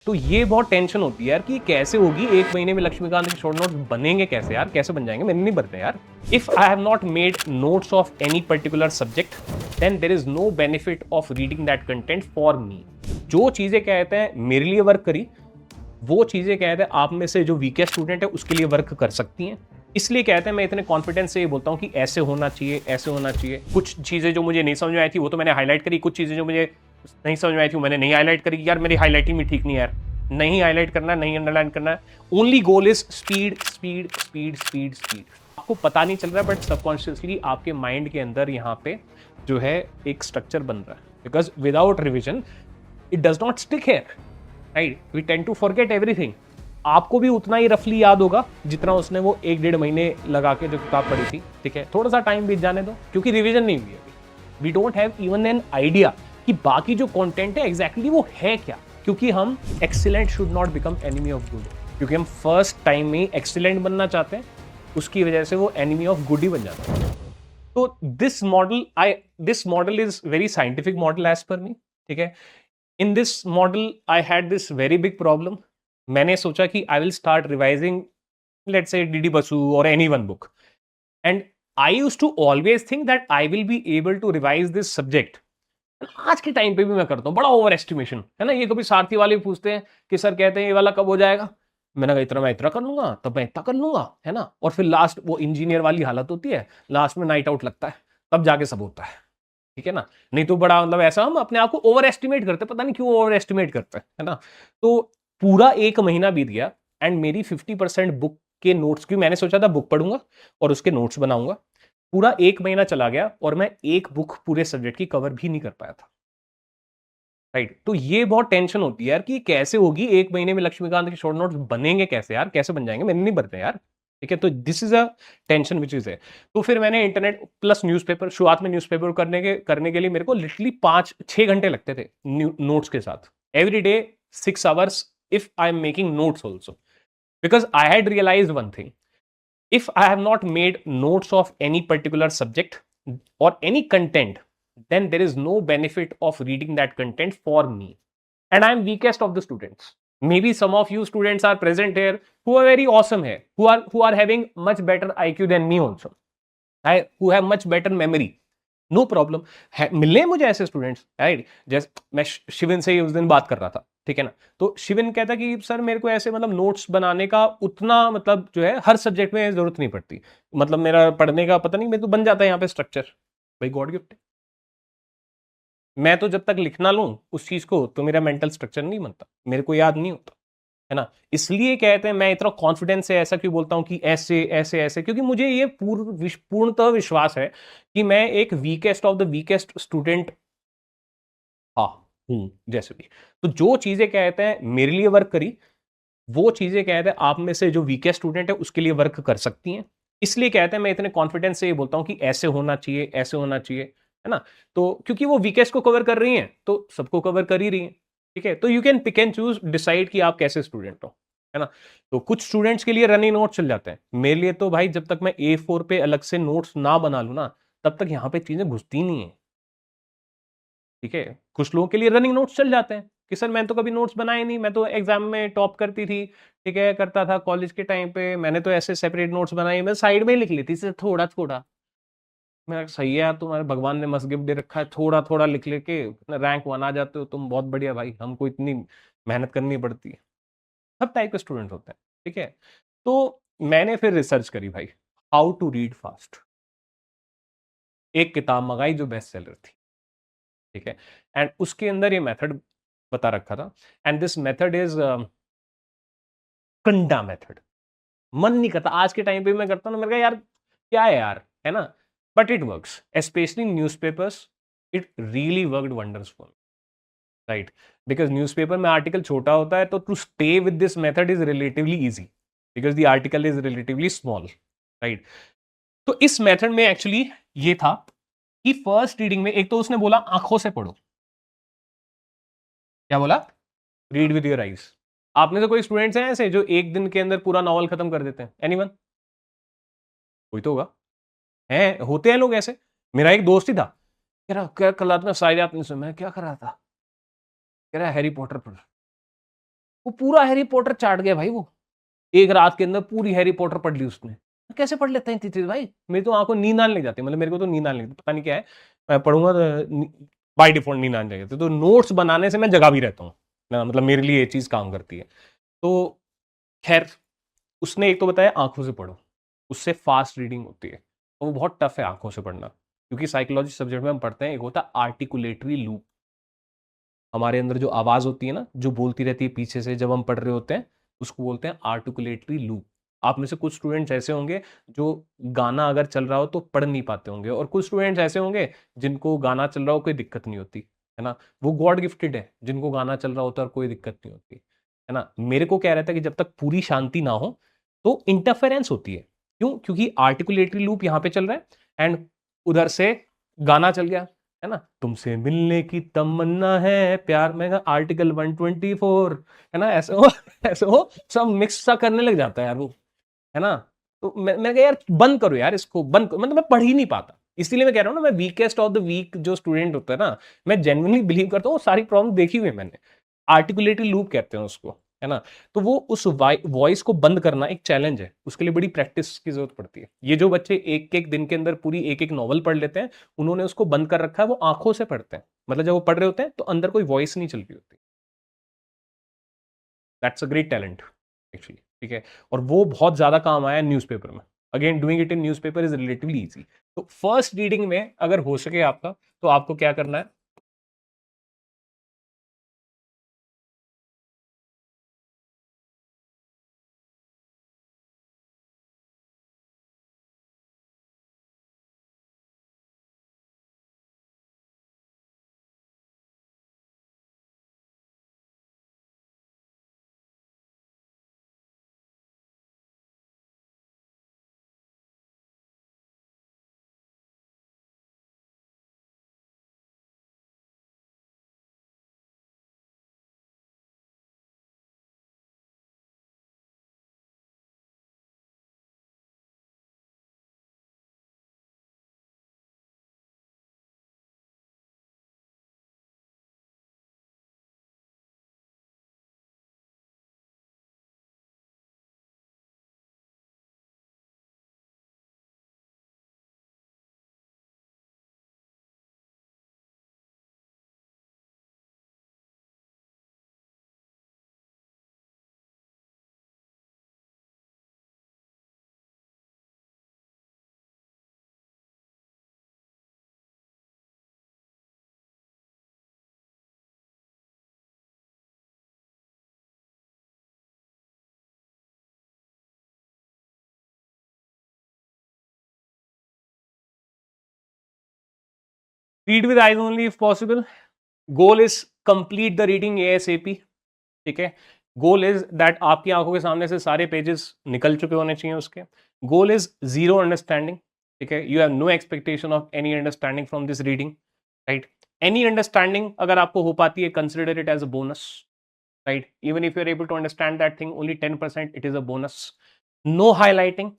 तो ये बहुत टेंशन होती है यार कि कैसे होगी, एक महीने में लक्ष्मीकांत के शॉर्ट नोट्स बनेंगे कैसे यार, कैसे बन जाएंगे, मैंने नहीं बनते यार। If I have not made notes of any particular subject then there is no benefit of reading that content for me. जो चीजें कहते हैं मेरे लिए वर्क करी, वो चीजें कहते हैं आप में से जो वीकेस्ट स्टूडेंट है उसके लिए वर्क कर सकती हैं। इसलिए कहते हैं, मैं इतने कॉन्फिडेंस से ये बोलता हूँ कि ऐसे होना चाहिए, ऐसे होना चाहिए। कुछ चीजें जो मुझे नहीं समझ में आई थी वो तो मैंने हाईलाइट करी, कुछ चीजें जो मुझे नहीं समझ में आई थी मैंने नहीं हाईलाइट करी। यार मेरी हाईलाइटिंग भी ठीक नहीं है यार, नहीं हाईलाइट करना, नहीं अंडरलाइन करना है। Only goal is speed speed speed speed speed. आपको पता नहीं चल रहा है बट सबकॉन्शियसली आपके माइंड के अंदर यहाँ पे जो है एक स्ट्रक्चर बन रहा है, because without revision it does not stick here, right. We tend to forget everything. आपको भी उतना ही रफली याद होगा जितना उसने वो 1-1.5 महीने लगा के जो किताब पढ़ी थी, ठीक है। थोड़ा सा टाइम बीत जाने दो क्योंकि रिवीजन नहीं हुई अभी। We don't have even an idea कि बाकी जो कंटेंट है एग्जैक्टली वो है क्या। क्योंकि हम excellent should not become enemy of good, क्योंकि हम फर्स्ट टाइम में एक्सीलेंट बनना चाहते हैं, उसकी वजह से वो एनिमी ऑफ गुड ही बन जाता है। तो this model is very scientific model as per me, ठीक है। In this model I had this very big problem. मैंने सोचा कि I will start revising let's say DD Basu और any one book, and I use to always think that I will be able to revise this subject. आज के time पे भी मैं करता हूँ बड़ा ओवर एस्टिमेशन, है ना। ये कभी सारथी वाले पूछते हैं कि सर कहते हैं ये वाला कब हो जाएगा, मैंने कहा इतना मैं इतना कर लूंगा, तब मैं इतना कर लूंगा, है ना। और फिर लास्ट वो इंजीनियर वाली हालत होती है, लास्ट में नाइट आउट लगता है, तब जाके सब होता है, ठीक है ना। नहीं तो बड़ा मतलब ऐसा हम अपने आप को ओवर एस्टिमेट करते हैं, पता नहीं क्यों ओवर एस्टिमेट करते हैं, है ना। तो पूरा 1 महीना बीत गया एंड मेरी 50% बुक के नोट्स की, मैंने सोचा था बुक पढ़ूंगा और उसके नोट्स बनाऊंगा। पूरा 1 महीना चला गया और मैं एक बुक पूरे सब्जेक्ट की कवर भी नहीं कर पाया था, राइट। तो ये बहुत टेंशन होती है यार कि कैसे होगी, 1 महीने में लक्ष्मीकांत के शॉर्ट नोट्स बनेंगे कैसे यार, कैसे बन जाएंगे, मैंने नहीं बनते यार, ठीक है। तो this is a tension which is है। तो फिर मैंने इंटरनेट प्लस न्यूज़पेपर, शुरुआत में न्यूज़पेपर करने के लिए मेरे को लिटरली 5-6 घंटे लगते थे नोट्स के साथ, every day 6 hours if I am making notes also, because I had realise one thing. if I have not made notes of any particular subject or any content, then there is no benefit of reading that content for me. And I am weakest of the students. Maybe some of you students are present here who are very awesome here, who are having much better IQ than me also, who have much better memory. No problem है, मिले मुझे ऐसे students, right. जैसे मैं शिविन से ही उस दिन बात कर रहा था, ठीक है ना। तो शिविन कहता कि सर मेरे को ऐसे मतलब नोट्स बनाने का उतना मतलब जो है हर सब्जेक्ट में जरूरत नहीं पड़ती, मतलब मेरा पढ़ने का पता नहीं मेरे तो बन जाता है यहाँ पे स्ट्रक्चर। भाई गॉड गिफ्ट है। मैं तो जब तक लिख ना लूं उस चीज को तो मेरा मेंटल स्ट्रक्चर नहीं बनता, मेरे को याद नहीं होता, है ना। इसलिए कहते हैं मैं इतना कॉन्फिडेंस से ऐसा क्यों बोलता हूं कि ऐसे ऐसे ऐसे, क्योंकि मुझे ये पूर्णतः विश्वास है कि मैं एक weakest of the weakest student हाँ हूं जैसे भी। तो जो चीजें कहते हैं मेरे लिए वर्क करी, वो चीजें कहते हैं आप में से जो वीकेस्ट स्टूडेंट है उसके लिए वर्क कर सकती हैं। इसलिए कहते हैं मैं इतने कॉन्फिडेंस से ये बोलता हूं कि ऐसे होना चाहिए, ऐसे होना चाहिए, है ना। तो क्योंकि वो वीकेस्ट को कवर कर रही हैं तो सबको कवर कर ही रही हैं, ठीक है। तो you can pick and choose, decide कि आप कैसे स्टूडेंट हो, है ना। तो कुछ स्टूडेंट्स के लिए रनिंग नोट चल जाते हैं, मेरे लिए तो भाई जब तक मैं A4 पे अलग से नोट्स ना बना लूं ना तब तक यहाँ पे चीजें घुसती नहीं है, ठीक है। कुछ लोगों के लिए रनिंग नोट्स चल जाते हैं कि सर मैंने तो कभी नोट्स बनाए नहीं, मैं तो एग्जाम में टॉप करती थी, ठीक है, करता था कॉलेज के टाइम पे, मैंने तो ऐसे सेपरेट नोट्स बनाए, मैं साइड में ही लिख लेती थी थोड़ा थोड़ा। मैं सही है यार, तुम्हारे भगवान ने मस्त गिफ्ट दे रखा है, थोड़ा थोड़ा लिख लेके रैंक 1 आ जाते हो तुम, बहुत बढ़िया भाई, हमको इतनी मेहनत करनी पड़ती है। सब टाइप के स्टूडेंट होते हैं, ठीक है। तो मैंने फिर रिसर्च करी भाई, हाउ टू रीड फास्ट। एक किताब मंगाई जो बेस्ट सेलर थी, ठीक है। एंड उसके अंदर ये मेथड बता रखा था, and this method is kinda method. मन नहीं करता आज के टाइम पे मैं करता हूँ ना, मेरे कहा यार क्या है यार, है ना। But it works specially newspapers, it really worked wonders for, right. Because newspaper में आर्टिकल छोटा होता है तो to stay with this method is relatively easy because the article is relatively small, right. तो इस मेथड में एक्चुअली ये था कि फर्स्ट रीडिंग में एक तो उसने बोला आंखों से पढ़ो। क्या बोला? Read with your eyes. आप में से कोई स्टूडेंट्स हैं ऐसे जो एक दिन के अंदर पूरा नॉवल खत्म कर देते हैं? एनीवन? कोई तो होगा, हैं, होते हैं लोग ऐसे। मेरा एक दोस्त ही था, कह रहा क्या कल रात में सारी रात नहीं सोया। मैं क्या कर रहा था? कह रहा हैरी पॉटर पढ़। वो पूरा हैरी पॉटर चाट गया भाई, वो एक रात के अंदर पूरी हैरी पॉटर पढ़ ली उसने। कैसे पढ़ लेते हैं इतनी चीज भाई, मेरी तो आंखों नींद आने लग जाती है, मतलब मेरे को तो नींद आने लगती, पता नहीं क्या है, मैं पढ़ूंगा तो बाय डिफॉल्ट नींद आने लग जाती है। तो नोट्स बनाने से मैं जगा भी रहता हूँ ना, मतलब मेरे लिए ये चीज काम करती है। तो खैर, उसने एक तो बताया आंखों से पढ़ो, उससे फास्ट रीडिंग होती है, और वो बहुत टफ है आंखों से पढ़ना, क्योंकि साइकोलॉजी सब्जेक्ट में हम पढ़ते हैं एक होता है आर्टिकुलेटरी लूप, हमारे अंदर जो आवाज होती है ना, जो बोलती रहती है पीछे से जब हम पढ़ रहे होते हैं, उसको बोलते हैं आर्टिकुलेटरी लूप। आप में से कुछ स्टूडेंट्स ऐसे होंगे जो गाना अगर चल रहा हो तो पढ़ नहीं पाते होंगे, और कुछ स्टूडेंट्स ऐसे होंगे जिनको गाना चल रहा हो कोई दिक्कत नहीं होती है ना, वो गॉड गिफ्टेड है जिनको गाना चल रहा होता है और कोई दिक्कत नहीं होती है ना। मेरे को क्या रहता है कि जब तक पूरी शांति ना हो तो इंटरफेरेंस होती है। क्यों? क्योंकि आर्टिकुलेटरी लूप यहाँ पे चल रहा है एंड उधर से गाना चल गया, है ना, तुमसे मिलने की तमन्ना है प्यार में आर्टिकल 124, है ना, ऐसे हो ऐसे हो, सब मिक्स सा करने लग जाता है यार वो, है ना। तो मैं कहा यार बंद करो यार इसको, बंद करो, मतलब मैं पढ़ ही नहीं पाता। इसीलिए मैं कह रहा हूँ ना, मैं वीकेस्ट ऑफ द वीक जो स्टूडेंट होता है ना, मैं जेन्युइनली बिलीव करता हूँ, वो सारी प्रॉब्लम देखी हुई है मैंने, आर्टिकुलेटरी लूप कहते हैं उसको, है ना। तो वो उस वॉइस को बंद करना एक चैलेंज है, उसके लिए बड़ी प्रैक्टिस की जरूरत पड़ती है। ये जो बच्चे एक एक दिन के अंदर पूरी एक एक नॉवल पढ़ लेते हैं, उन्होंने उसको बंद कर रखा है, वो आंखों से पढ़ते हैं, मतलब जब वो पढ़ रहे होते हैं तो अंदर कोई वॉइस नहीं चल रही होती। That's a great talent actually, ठीक है। और वो बहुत ज्यादा काम आया न्यूज़पेपर में। Again doing it in newspaper is relatively easy. तो फर्स्ट रीडिंग में अगर हो सके आपका, तो आपको क्या करना है, read with eyes only if possible, goal is complete the reading ASAP, ठीक है। गोल इज दैट आपकी आंखों के सामने से सारे पेजेस निकल चुके होने चाहिए उसके। गोल इज जीरो अंडरस्टैंडिंग, ठीक है, you have no expectation of any understanding from this reading, right. Any understanding अगर आपको हो पाती है, consider it as a bonus, right? Even if you're able to understand that thing only 10%, it is a bonus. No highlighting,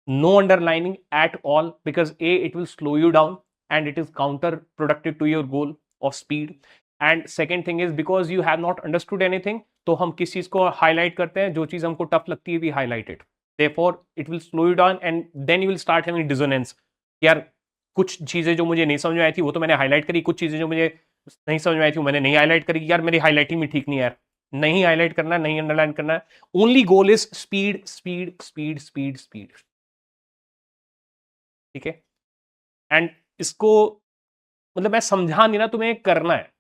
no underlining at all, because a it will slow you down and it is counterproductive to your goal of speed. And second thing is, because you have not understood anything, तो हम किस चीज को highlight करते हैं, जो चीज हमको टफ लगती है we highlight it, therefore it will slow you down and then you will start having dissonance। यार कुछ चीजें जो मुझे नहीं समझ में आई थी वो तो मैंने हाईलाइट करी, कुछ चीजें जो मुझे नहीं समझ में आई थी वो मैंने नहीं हाईलाइट करी, यार मेरी हाईलाइटिंग भी ठीक नहीं है यार, नहीं हाईलाइट करना, नहीं अंडरलाइन करना, only goal is speed speed speed speed speed, ठीक है। एंड इसको मतलब मैं समझा नहीं ना, तुम्हें करना है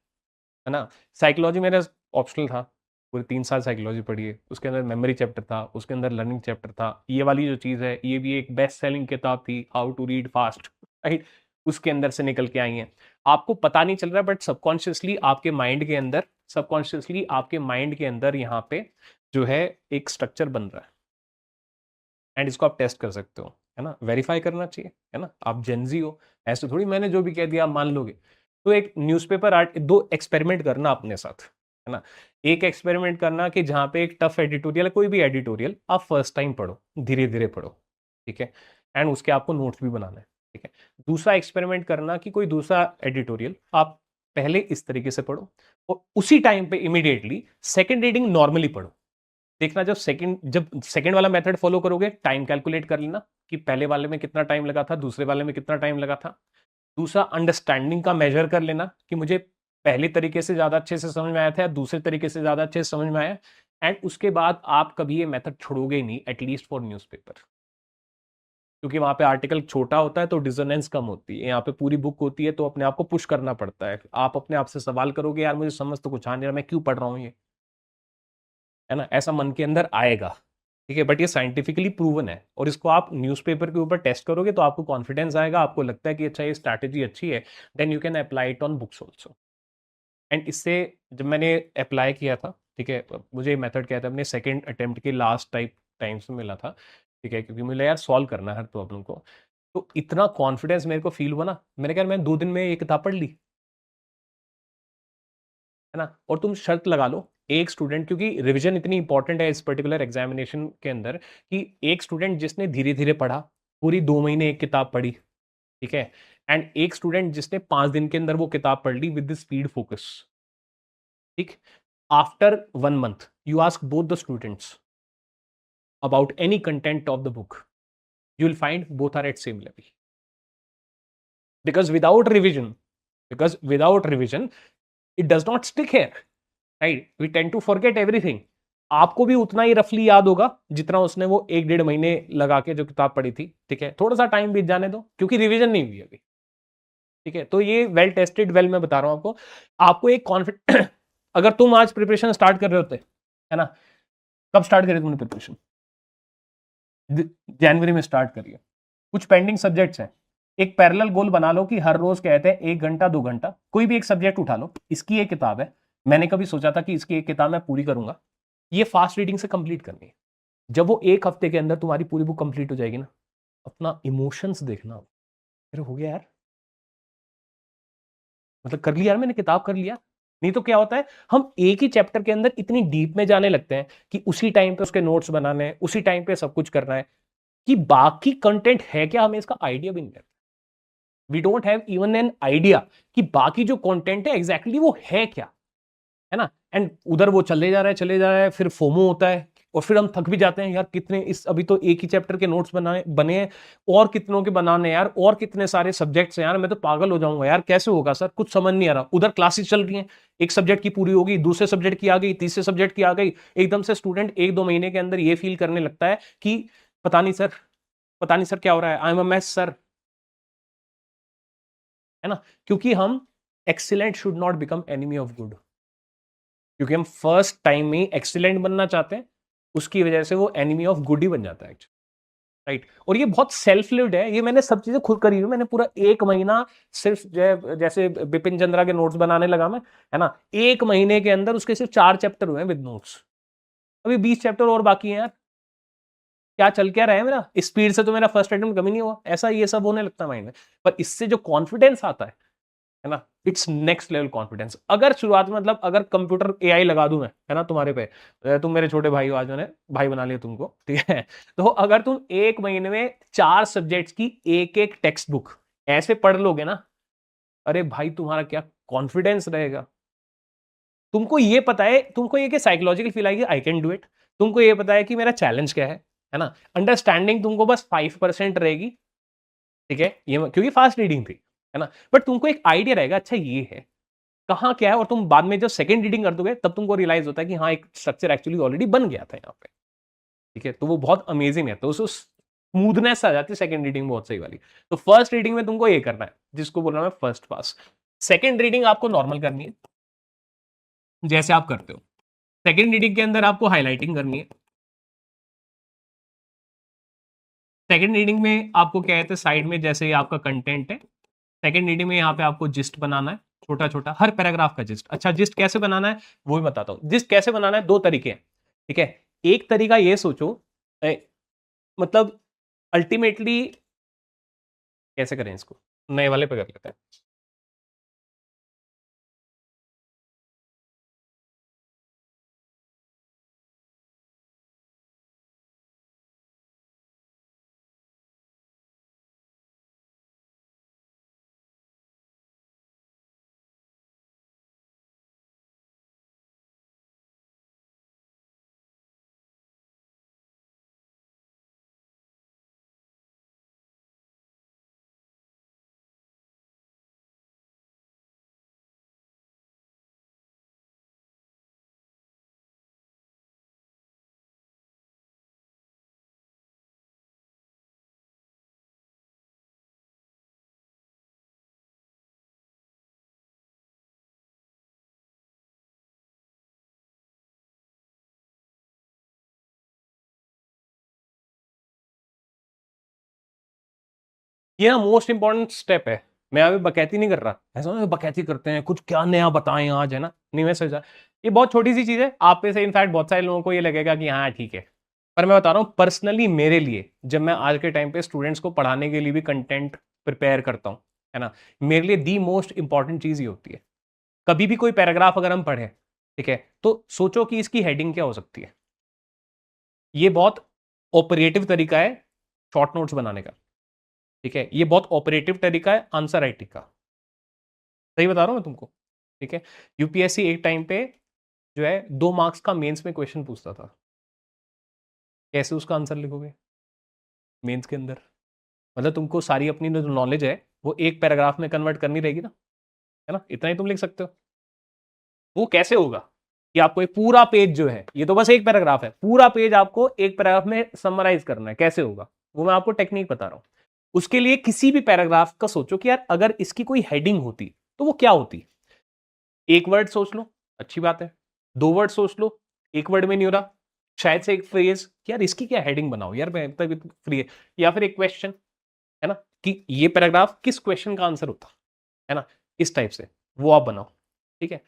ना। साइकोलॉजी मेरा ऑप्शनल था, पूरे 3 साल साइकोलॉजी पढ़ी है, उसके अंदर मेमोरी चैप्टर था, उसके अंदर लर्निंग चैप्टर था, ये वाली जो चीज़ है ये भी एक बेस्ट सेलिंग किताब थी, how to read fast, right, उसके अंदर से निकल के आई है। आपको पता नहीं चल रहा बट सबकॉन्शियसली आपके माइंड के अंदर, सबकॉन्शियसली आपके माइंड के अंदर यहाँ पे जो है एक स्ट्रक्चर बन रहा है, एंड इसको आप टेस्ट कर सकते हो, है ना, वेरीफाई करना चाहिए, है ना, आप जेनजी हो, ऐसे थोड़ी मैंने जो भी कह दिया आप मान लोगे। तो एक न्यूज़पेपर आर्ट, दो एक्सपेरिमेंट करना अपने साथ, है ना। एक एक्सपेरिमेंट करना कि जहाँ पे एक टफ एडिटोरियल, कोई भी एडिटोरियल आप फर्स्ट टाइम पढ़ो, धीरे धीरे पढ़ो, ठीक है, एंड उसके आपको नोट्स भी बनाना है, ठीक है। दूसरा एक्सपेरिमेंट करना कि कोई दूसरा एडिटोरियल आप पहले इस तरीके से पढ़ो और उसी टाइम पे इमीडिएटली सेकंड रीडिंग नॉर्मली पढ़ो। देखना जब सेकंड वाला मेथड फॉलो करोगे, टाइम कैलकुलेट कर लेना कि पहले वाले में कितना टाइम लगा था, दूसरे वाले में कितना टाइम लगा था। दूसरा, अंडरस्टैंडिंग का मेजर कर लेना कि मुझे पहले तरीके से ज्यादा अच्छे से समझ में आया था या दूसरे तरीके से ज्यादा अच्छे से समझ में आया। एंड उसके बाद आप कभी ये मेथड छोड़ोगे ही नहीं, एटलीस्ट फॉर न्यूज़पेपर, क्योंकि वहां पे आर्टिकल छोटा होता है तो डिसोनेंस कम होती है। यहाँ पे पूरी बुक होती है तो अपने आप को पुश करना पड़ता है। आप अपने आप से सवाल करोगे, यार मुझे समझ तो कुछ आ नहीं रहा, मैं क्यों पढ़ रहा हूँ ये, है ना, ऐसा मन के अंदर आएगा। ठीक है, बट ये साइंटिफिकली प्रूवन है और इसको आप न्यूज़पेपर के ऊपर टेस्ट करोगे तो आपको कॉन्फिडेंस आएगा, आपको लगता है कि अच्छा ये स्ट्रैटेजी अच्छी है, then you can apply it on books also. And इससे जब मैंने अप्लाई किया था, ठीक है, मुझे ये मेथड क्या था, अपने सेकेंड अटेम्प्ट के लास्ट टाइम्स में मिला था। ठीक है, क्योंकि मुझे यार सॉल्व करना है हर प्रॉब्लम को, तो इतना कॉन्फिडेंस मेरे को फील हुआ ना, मैंने कहा मैं 2 दिन में ये किताब पढ़ ली, है ना। और तुम शर्त लगा लो, एक स्टूडेंट, क्योंकि रिवीजन इतनी इंपॉर्टेंट है इस पर्टिकुलर एग्जामिनेशन के अंदर, कि एक स्टूडेंट जिसने धीरे धीरे पढ़ा, पूरी 2 महीने एक किताब पढ़ी, ठीक है, एंड एक स्टूडेंट जिसने 5 दिन के अंदर वो किताब पढ़ ली विद स्पीड फोकस, ठीक, after 1 month you ask both the students about any content of the book, you will find both are at same level, because without revision because without revision it does not stick here, right? We tend to forget everything. आपको भी उतना ही रफली याद होगा जितना उसने वो 1-1.5 महीने लगा के जो किताब पढ़ी थी। ठीक है, थोड़ा सा टाइम बीत जाने दो क्योंकि रिवीजन नहीं हुई अभी। ठीक है, तो ये वेल टेस्टेड, वेल मैं बता रहा हूं आपको। आपको एक कॉन्फिडेंस अगर तुम आज प्रिपरेशन स्टार्ट कर रहे होते, है ना, कब स्टार्ट करी तुमने प्रिपरेशन? जनवरी में स्टार्ट करिए। कुछ पेंडिंग सब्जेक्ट्स हैं, एक पैरेलल गोल बना लो कि हर रोज कहते हैं 1 घंटा 2 घंटा कोई भी एक सब्जेक्ट उठा लो। इसकी एक किताब है, मैंने कभी सोचा था कि इसकी एक किताब मैं पूरी करूंगा, ये फास्ट रीडिंग से कंप्लीट करनी है। जब वो 1 हफ्ते के अंदर तुम्हारी पूरी बुक कंप्लीट हो जाएगी ना, अपना इमोशंस देखना, फिर हो गया यार, मतलब कर लिया यार, मैंने किताब कर लिया। नहीं तो क्या होता है, हम एक ही चैप्टर के अंदर इतनी डीप में जाने लगते हैं कि उसी टाइम पे उसके नोट्स बनाने हैं, उसी टाइम पे सब कुछ करना है, कि बाकी कंटेंट है क्या हमें इसका आइडिया भी नहीं है। We don't have even an idea कि बाकी जो कंटेंट है एग्जैक्टली वो है क्या, है ना। एंड उधर वो चले जा रहा है, फिर फोमो होता है और फिर हम थक भी जाते हैं, यार कितने इस अभी तो एक ही चैप्टर के नोट्स बनाए बने हैं, और कितनों के बनाने यार, और कितने सारे सब्जेक्ट्स हैं यार, मैं तो पागल हो जाऊंगा यार, कैसे होगा सर, कुछ समझ नहीं आ रहा। उधर क्लासेस चल रही हैं, एक सब्जेक्ट की पूरी होगी, दूसरे सब्जेक्ट की आ गई, तीसरे सब्जेक्ट की आ गई, एकदम से स्टूडेंट 1-2 महीने के अंदर ये फील करने लगता है कि पता नहीं सर, पता नहीं सर क्या हो रहा है, I am a mess sir, है ना। क्योंकि हम excellent should not become enemy of good, क्योंकि हम फर्स्ट टाइम में एक्सीलेंट बनना चाहते हैं, उसकी वजह से वो एनिमी ऑफ गुड ही बन जाता है, राइट। और ये बहुत सेल्फ लिव्ड है, ये मैंने सब चीजें खुद करी हुई, मैंने पूरा 1 महीना सिर्फ जैसे बिपिन चंद्रा के नोट्स बनाने लगा मैं, है ना, 1 महीने के अंदर उसके सिर्फ 4 चैप्टर हुए हैं विद नोट्स, अभी 20 चैप्टर और बाकी हैं यार। क्या चल क्या रहा है मेरा, स्पीड से तो मेरा फर्स्ट अटेम्प्ट कम ही नहीं हुआ, ऐसा ये सब होने लगता है माइंड में। पर इससे जो कॉन्फिडेंस आता है ना, इट्स नेक्स्ट लेवल कॉन्फिडेंस। अगर शुरुआत में, मतलब अगर कंप्यूटर एआई लगा दूं मैं, है ना, तुम्हारे पे, तुम मेरे छोटे भाई हो, आज मैंने भाई बना लिया तुमको, ठीक है, तो अगर तुम 1 महीने में 4 सब्जेक्ट्स की एक एक टेक्स्ट बुक ऐसे पढ़ लोगे ना, अरे भाई तुम्हारा क्या कॉन्फिडेंस रहेगा। तुमको ये पता है, तुमको ये कि साइकोलॉजिकल फील आएगी, आई कैन डू इट। तुमको ये पता है कि मेरा चैलेंज क्या है ना। अंडरस्टैंडिंग तुमको बस 5% रहेगी, ठीक है, ये क्योंकि फास्ट रीडिंग थी, है ना, बट तुमको एक आइडिया रहेगा, अच्छा ये है कहाँ क्या है, और तुम बाद में जब सेकंड रीडिंग कर दोगे तब तुमको रियलाइज होता है कि हाँ एक स्ट्रक्चर एक्चुअली ऑलरेडी बन गया था यहाँ पे। ठीक है, तो वो बहुत अमेजिंग है, तो उसको स्मूथनेस आ जाती है सेकंड रीडिंग बहुत सही वाली। तो फर्स्ट रीडिंग में तुमको ये करना है जिसको बोल रहा हूं मैं फर्स्ट पास। सेकंड रीडिंग आपको नॉर्मल करनी है जैसे आप करते हो। सेकंड रीडिंग के अंदर आपको हाईलाइटिंग करनी है। सेकंड रीडिंग में आपको क्या कहते हैं, साइड में जैसे आपका कंटेंट है, सेकंड रीडिंग में यहाँ पे आपको जिस्ट बनाना है, छोटा छोटा हर पैराग्राफ का जिस्ट। अच्छा, जिस्ट कैसे बनाना है वो भी बताता हूँ। जिस्ट कैसे बनाना है, 2 तरीके हैं, ठीक है। एक तरीका ये सोचो, मतलब अल्टीमेटली कैसे करें इसको, नए वाले पे कर लेते हैं। ये ना मोस्ट इंपॉर्टेंट स्टेप है। मैं अभी बकैती नहीं कर रहा, ऐसा ना बकैती करते हैं कुछ क्या नया बताएं आज, है ना, नहीं मैं सोचा ये बहुत छोटी सी चीज है। आप में से इनफैक्ट बहुत सारे लोगों को ये लगेगा कि हाँ ठीक है, पर मैं बता रहा हूँ पर्सनली मेरे लिए, जब मैं आज के टाइम पे स्टूडेंट्स को पढ़ाने के लिए भी कंटेंट प्रिपेयर करता हूँ, है ना, मेरे लिए दी मोस्ट इंपॉर्टेंट चीज ये होती है, कभी भी कोई पैराग्राफ अगर हम पढ़े, ठीक है, तो सोचो कि इसकी हेडिंग क्या हो सकती है। ये बहुत ऑपरेटिव तरीका है शॉर्ट नोट्स बनाने का, ठीक है, ये बहुत ऑपरेटिव तरीका है आंसर राइटिंग का, सही बता रहा हूं मैं तुमको, ठीक है। यूपीएससी एक टाइम पे जो है 2 मार्क्स का मेंस में क्वेश्चन पूछता था, कैसे उसका आंसर लिखोगे मेंस के अंदर, मतलब तुमको सारी अपनी जो नॉलेज है वो एक पैराग्राफ में कन्वर्ट करनी रहेगी ना, है ना, इतना ही तुम लिख सकते हो। वो कैसे होगा कि आपको एक पूरा पेज जो है, ये तो बस एक पैराग्राफ है, पूरा पेज आपको एक पैराग्राफ में समराइज करना है, कैसे होगा वो मैं आपको टेक्निक बता रहा हूं। उसके लिए किसी भी पैराग्राफ का सोचो कि यार अगर इसकी कोई हेडिंग होती तो वो क्या होती। एक वर्ड सोच लो, अच्छी बात है, 2 वर्ड सोच लो, एक वर्ड में नहीं हो रहा, शायद से एक फ्रेज, यार इसकी क्या हेडिंग बनाओ यार, मैं तक फ्री है, या फिर एक क्वेश्चन, है ना, कि ये पैराग्राफ किस क्वेश्चन का आंसर होता है ना, इस टाइप से वो आप बनाओ, ठीक है।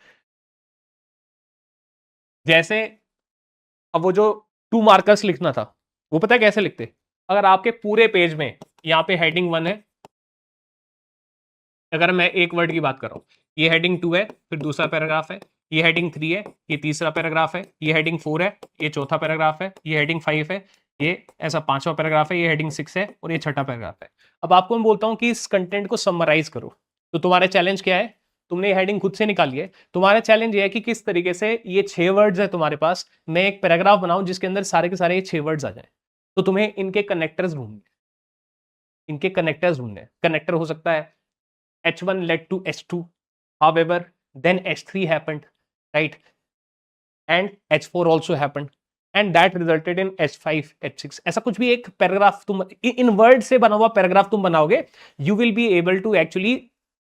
जैसे अब वो जो 2 मार्कर्स लिखना था, वो पता है कैसे लिखते, अगर आपके पूरे पेज में यहाँ पे हेडिंग 1 है, अगर मैं एक वर्ड की बात कर रहा हूं, ये हेडिंग 2 है, फिर दूसरा पैराग्राफ है, ये हेडिंग 3 है, ये तीसरा पैराग्राफ है, ये हेडिंग 4 है, ये चौथा पैराग्राफ है, ये हेडिंग 5 है, ये ऐसा 5वां पैराग्राफ है, ये हेडिंग 6 है और ये छठा पैराग्राफ है। अब आपको मैं बोलता हूं कि इस कंटेंट को समराइज करो, तो तुम्हारा चैलेंज क्या है, तुमने ये हेडिंग खुद से निकाली है, तुम्हारा चैलेंज ये है कि किस तरीके से ये 6 वर्ड्स है तुम्हारे पास, मैं एक पैराग्राफ बनाऊं जिसके अंदर सारे के सारे ये 6 वर्ड्स आ जाए। तो तुम्हें इनके कनेक्टर्स ढूंढने, इनके कनेक्टर्स ढूंढने, कनेक्टर हो सकता है H1 led to H2, however, then H3 happened, right? And H4 also happened. And that resulted in H5, H6. ऐसा कुछ भी एक पैराग्राफ तुम इन वर्ड से बना हुआ पैराग्राफ तुम बनाओगे, you will be able to actually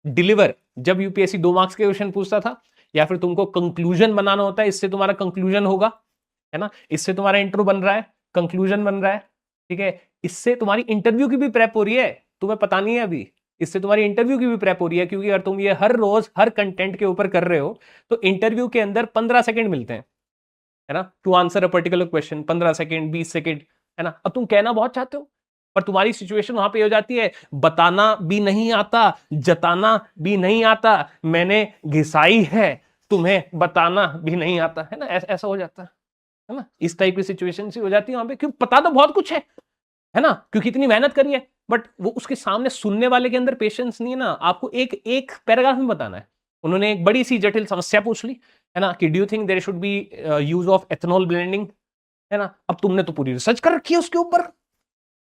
deliver. जब यूपीएससी 2 मार्क्स के क्वेश्चन पूछता था, या फिर तुमको कंक्लूजन बनाना होता है, इससे तुम्हारा कंक्लूजन होगा, है ना, इससे तुम्हारा इंट्रो बन रहा है, कंक्लूजन बन रहा है, ठीक है, इससे तुम्हारी इंटरव्यू की भी प्रेप हो रही है, तुम्हें पता नहीं है अभी, इससे तुम्हारी इंटरव्यू की भी प्रेप हो रही है, क्योंकि अगर तुम ये हर रोज हर कंटेंट के ऊपर कर रहे हो, तो इंटरव्यू के अंदर 15 सेकंड मिलते हैं, है ना, to answer a particular question, 15 second, 20 second, है ना। अब तुम कहना बहुत चाहते हो, पर तुम्हारी सिचुएशन वहां पे हो जाती है, बताना भी नहीं आता, जताना भी नहीं आता, मैंने घिसाई है, तुम्हें बताना भी नहीं आता, है ना, ऐसा हो जाता है ना, इस टाइप की सिचुएशन सी हो जाती है वहां पे, क्योंकि पता तो बहुत कुछ है ना, क्योंकि इतनी मेहनत करी है, बट वो उसके सामने सुनने वाले के अंदर पेशेंस नहीं है ना, आपको एक एक पैराग्राफ में बताना है। उन्होंने एक बड़ी सी जटिल समस्या पूछ ली, है ना, कि do you think there should be use of ethanol blending, है ना, अब तुमने तो पूरी रिसर्च कर रखी है उसके ऊपर,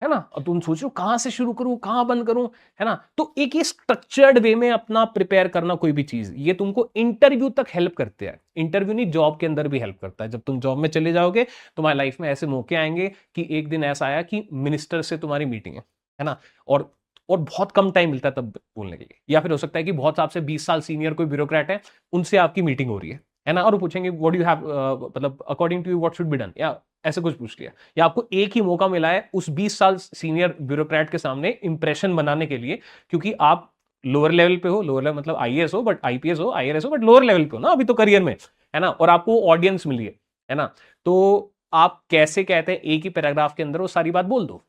है ना, अब तुम सोच रहे हो कहां से शुरू करूं, कहां बंद करूं, है ना, तो एक ये स्ट्रक्चर्ड वे में अपना प्रिपेयर करना कोई भी चीज, ये तुमको इंटरव्यू तक हेल्प करते हैं, इंटरव्यू नहीं जॉब के अंदर भी हेल्प करता है। जब तुम जॉब में चले जाओगे, तुम्हारी लाइफ में ऐसे मौके आएंगे कि एक दिन ऐसा आया कि मिनिस्टर से तुम्हारी मीटिंग है ना, और बहुत कम टाइम मिलता है तब बोलने के लिए, या फिर हो सकता है कि बहुत आपसे 20 साल सीनियर कोई ब्यूरोक्रेट है, उनसे आपकी मीटिंग हो रही है ना, और वो पूछेंगे व्हाट डू यू हैव, मतलब according to you what should be done, या ऐसे कुछ पूछ लिया, या आपको एक ही मौका मिला है उस 20 साल सीनियर ब्यूरोक्रेट के सामने इंप्रेशन बनाने के लिए, क्योंकि आप लोअर लेवल पे हो, लोअर लेवल मतलब आईएएस हो, बट आईपीएस हो, आईआरएस हो, बट लोअर लेवल पे हो ना अभी तो करियर में, है ना, और आपको ऑडियंस मिली है ना, तो आप कैसे कहते हैं एक ही पैराग्राफ के अंदर वो सारी बात बोल दो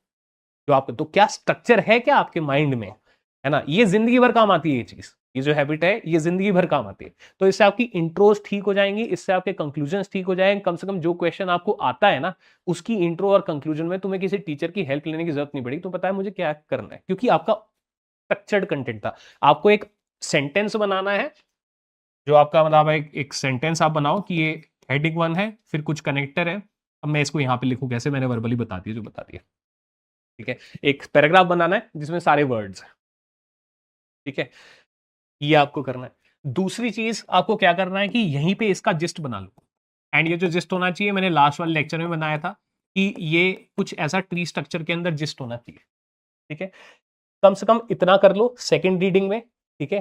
जो आपको, तो क्या स्ट्रक्चर है क्या आपके माइंड में, है ना, ये जिंदगी भर काम आती है ये चीज, ये जो हैबिट है ये जिंदगी भर काम आती है। तो इससे आपकी इंट्रोज ठीक हो जाएंगी, इससे आपके कंक्लूजन्स ठीक हो जाएंगे, कम से कम जो क्वेश्चन आपको आता है ना, उसकी इंट्रो और कंक्लूजन में तुम्हें किसी टीचर की हेल्प लेने की जरूरत नहीं पड़ेगी, तो पता है मुझे क्या करना है, क्योंकि आपका स्ट्रक्चर्ड कंटेंट था। आपको एक सेंटेंस बनाना है, जो आपका मतलब एक सेंटेंस आप बनाओ कि ये हेडिंग 1 है, फिर कुछ कनेक्टर है, अब मैं इसको यहाँ पे लिखूं कैसे, मैंने वर्बली बता दिया जो बता दिया, ठीक है। एक पैराग्राफ बनाना है जिसमें सारे वर्ड्स हैं, ठीक है, ये आपको करना है। दूसरी चीज आपको क्या करना है कि यहीं पे इसका जिस्ट बना लो, एंड ये जो जिस्ट होना चाहिए मैंने लास्ट वाले लेक्चर में बनाया था कि ये कुछ ऐसा ट्री स्ट्रक्चर के अंदर जिस्ट होना चाहिए, ठीक है। कम से कम इतना कर लो सेकंड रीडिंग में, ठीक है,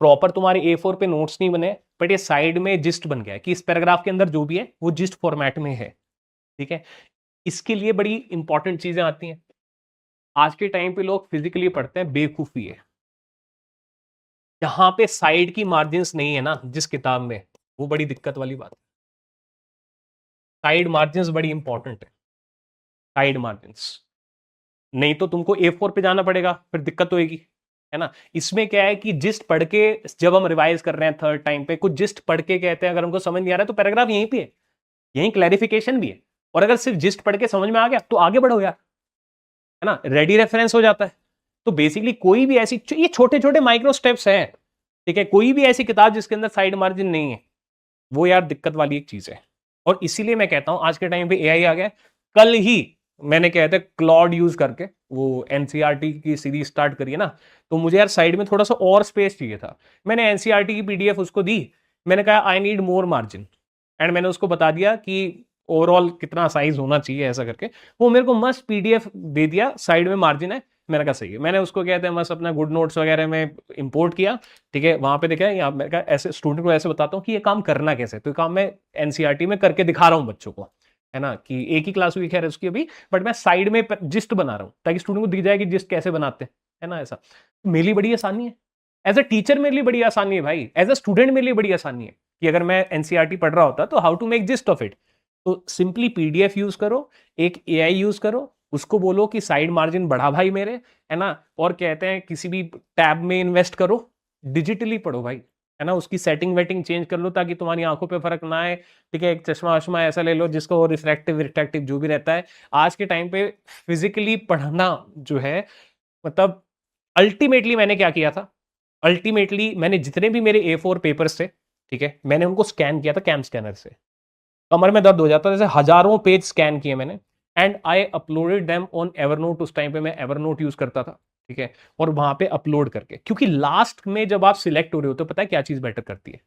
प्रॉपर तुम्हारे A4 पे नोट्स नहीं बने, बट ये साइड में जिस्ट बन गया है कि इस पैराग्राफ के अंदर जो भी है वो जिस्ट फॉर्मेट में है, ठीक है। इसके लिए बड़ी इंपॉर्टेंट चीजें आती हैं, आज के टाइम पे लोग फिजिकली पढ़ते हैं, बेवकूफी है। यहाँ पे साइड की मार्जिन्स नहीं है ना जिस किताब में, वो बड़ी दिक्कत वाली बात है। साइड मार्जिन्स बड़ी इंपॉर्टेंट है, साइड मार्जिन्स। नहीं तो तुमको A4 पे जाना पड़ेगा, फिर दिक्कत होएगी, है ना। इसमें क्या है कि जिस्ट पढ़ के, जब हम रिवाइज कर रहे हैं थर्ड टाइम पे, कुछ जिस्ट पढ़ के कहते हैं, अगर हमको समझ नहीं आ रहा है तो पैराग्राफ यहीं पे है, यहीं क्लैरिफिकेशन भी है। और अगर सिर्फ जिस्ट पढ़ के समझ में आ गया तो आगे बढ़ो यार, है ना, रेडी रेफरेंस हो जाता है। तो बेसिकली कोई भी ऐसी, ये छोटे छोटे माइक्रो स्टेप्स हैं, ठीक है। कोई भी ऐसी किताब जिसके अंदर साइड मार्जिन नहीं है, वो यार दिक्कत वाली एक चीज है। और इसीलिए मैं कहता हूं आज के टाइम पे एआई आ गया। कल ही मैंने कहते क्लॉड यूज करके वो एनसीईआरटी की सीरीज स्टार्ट करी है ना, तो मुझे यार साइड में थोड़ा सा और स्पेस चाहिए था। मैंने एनसीईआरटी की पीडीएफ उसको दी, मैंने कहा I need more margin, and मैंने उसको बता दिया कि ओवरऑल कितना साइज होना चाहिए ऐसा करके। वो मेरे को मस्त पीडीएफ दे दिया, साइड में मार्जिन है। मैंने कहा सही है। मैंने उसको कहते हैं मस्त अपना गुड नोट्स वगैरह में इंपोर्ट किया, ठीक है। वहां पे देखा यहाँ मैं ऐसे स्टूडेंट को ऐसे बताता हूँ कि ये काम करना कैसे, तो ये काम मैं एनसीईआरटी में करके दिखा रहा हूँ बच्चों को, है ना, कि एक ही क्लास हुई खैर उसकी अभी, बट मैं साइड में जिस्ट बना रहा हूँ ताकि स्टूडेंट को दिख जाए कि जिस्ट कैसे बनाते हैं, है ना। ऐसा मेरे लिए बड़ी आसानी है, एज अ टीचर मेरे लिए बड़ी आसानी है भाई, एज अ स्टूडेंट मेरे लिए बड़ी आसानी है कि अगर मैं एनसीईआरटी पढ़ रहा होता तो how to make gist of it. तो सिंपली पीडीएफ यूज करो, एक एआई यूज करो, उसको बोलो कि साइड मार्जिन बढ़ा भाई मेरे, है ना। और कहते हैं किसी भी टैब में इन्वेस्ट करो, डिजिटली पढ़ो भाई, है ना। उसकी सेटिंग वेटिंग चेंज कर लो ताकि तुम्हारी आंखों पे फर्क ना आए, ठीक है। एक चश्मा वश्मा ऐसा ले लो जिसको रिफ्रैक्टिव रिफ्रैक्टिव जो भी रहता है। आज के टाइम पे फिजिकली पढ़ना जो है, मतलब अल्टीमेटली मैंने क्या किया था, अल्टीमेटली मैंने जितने भी मेरे A4 पेपर्स थे, ठीक है, मैंने उनको स्कैन किया था कैम स्कैनर से। कमर में दर्द हो जाता है, जैसे हजारों पेज स्कैन किए मैंने, and I uploaded them on Evernote. उस टाइम पे मैं एवरनोट यूज करता था, ठीक है। और वहां पे अपलोड करके, क्योंकि लास्ट में जब आप सिलेक्ट हो रहे हो तो पता है क्या चीज बेटर करती है।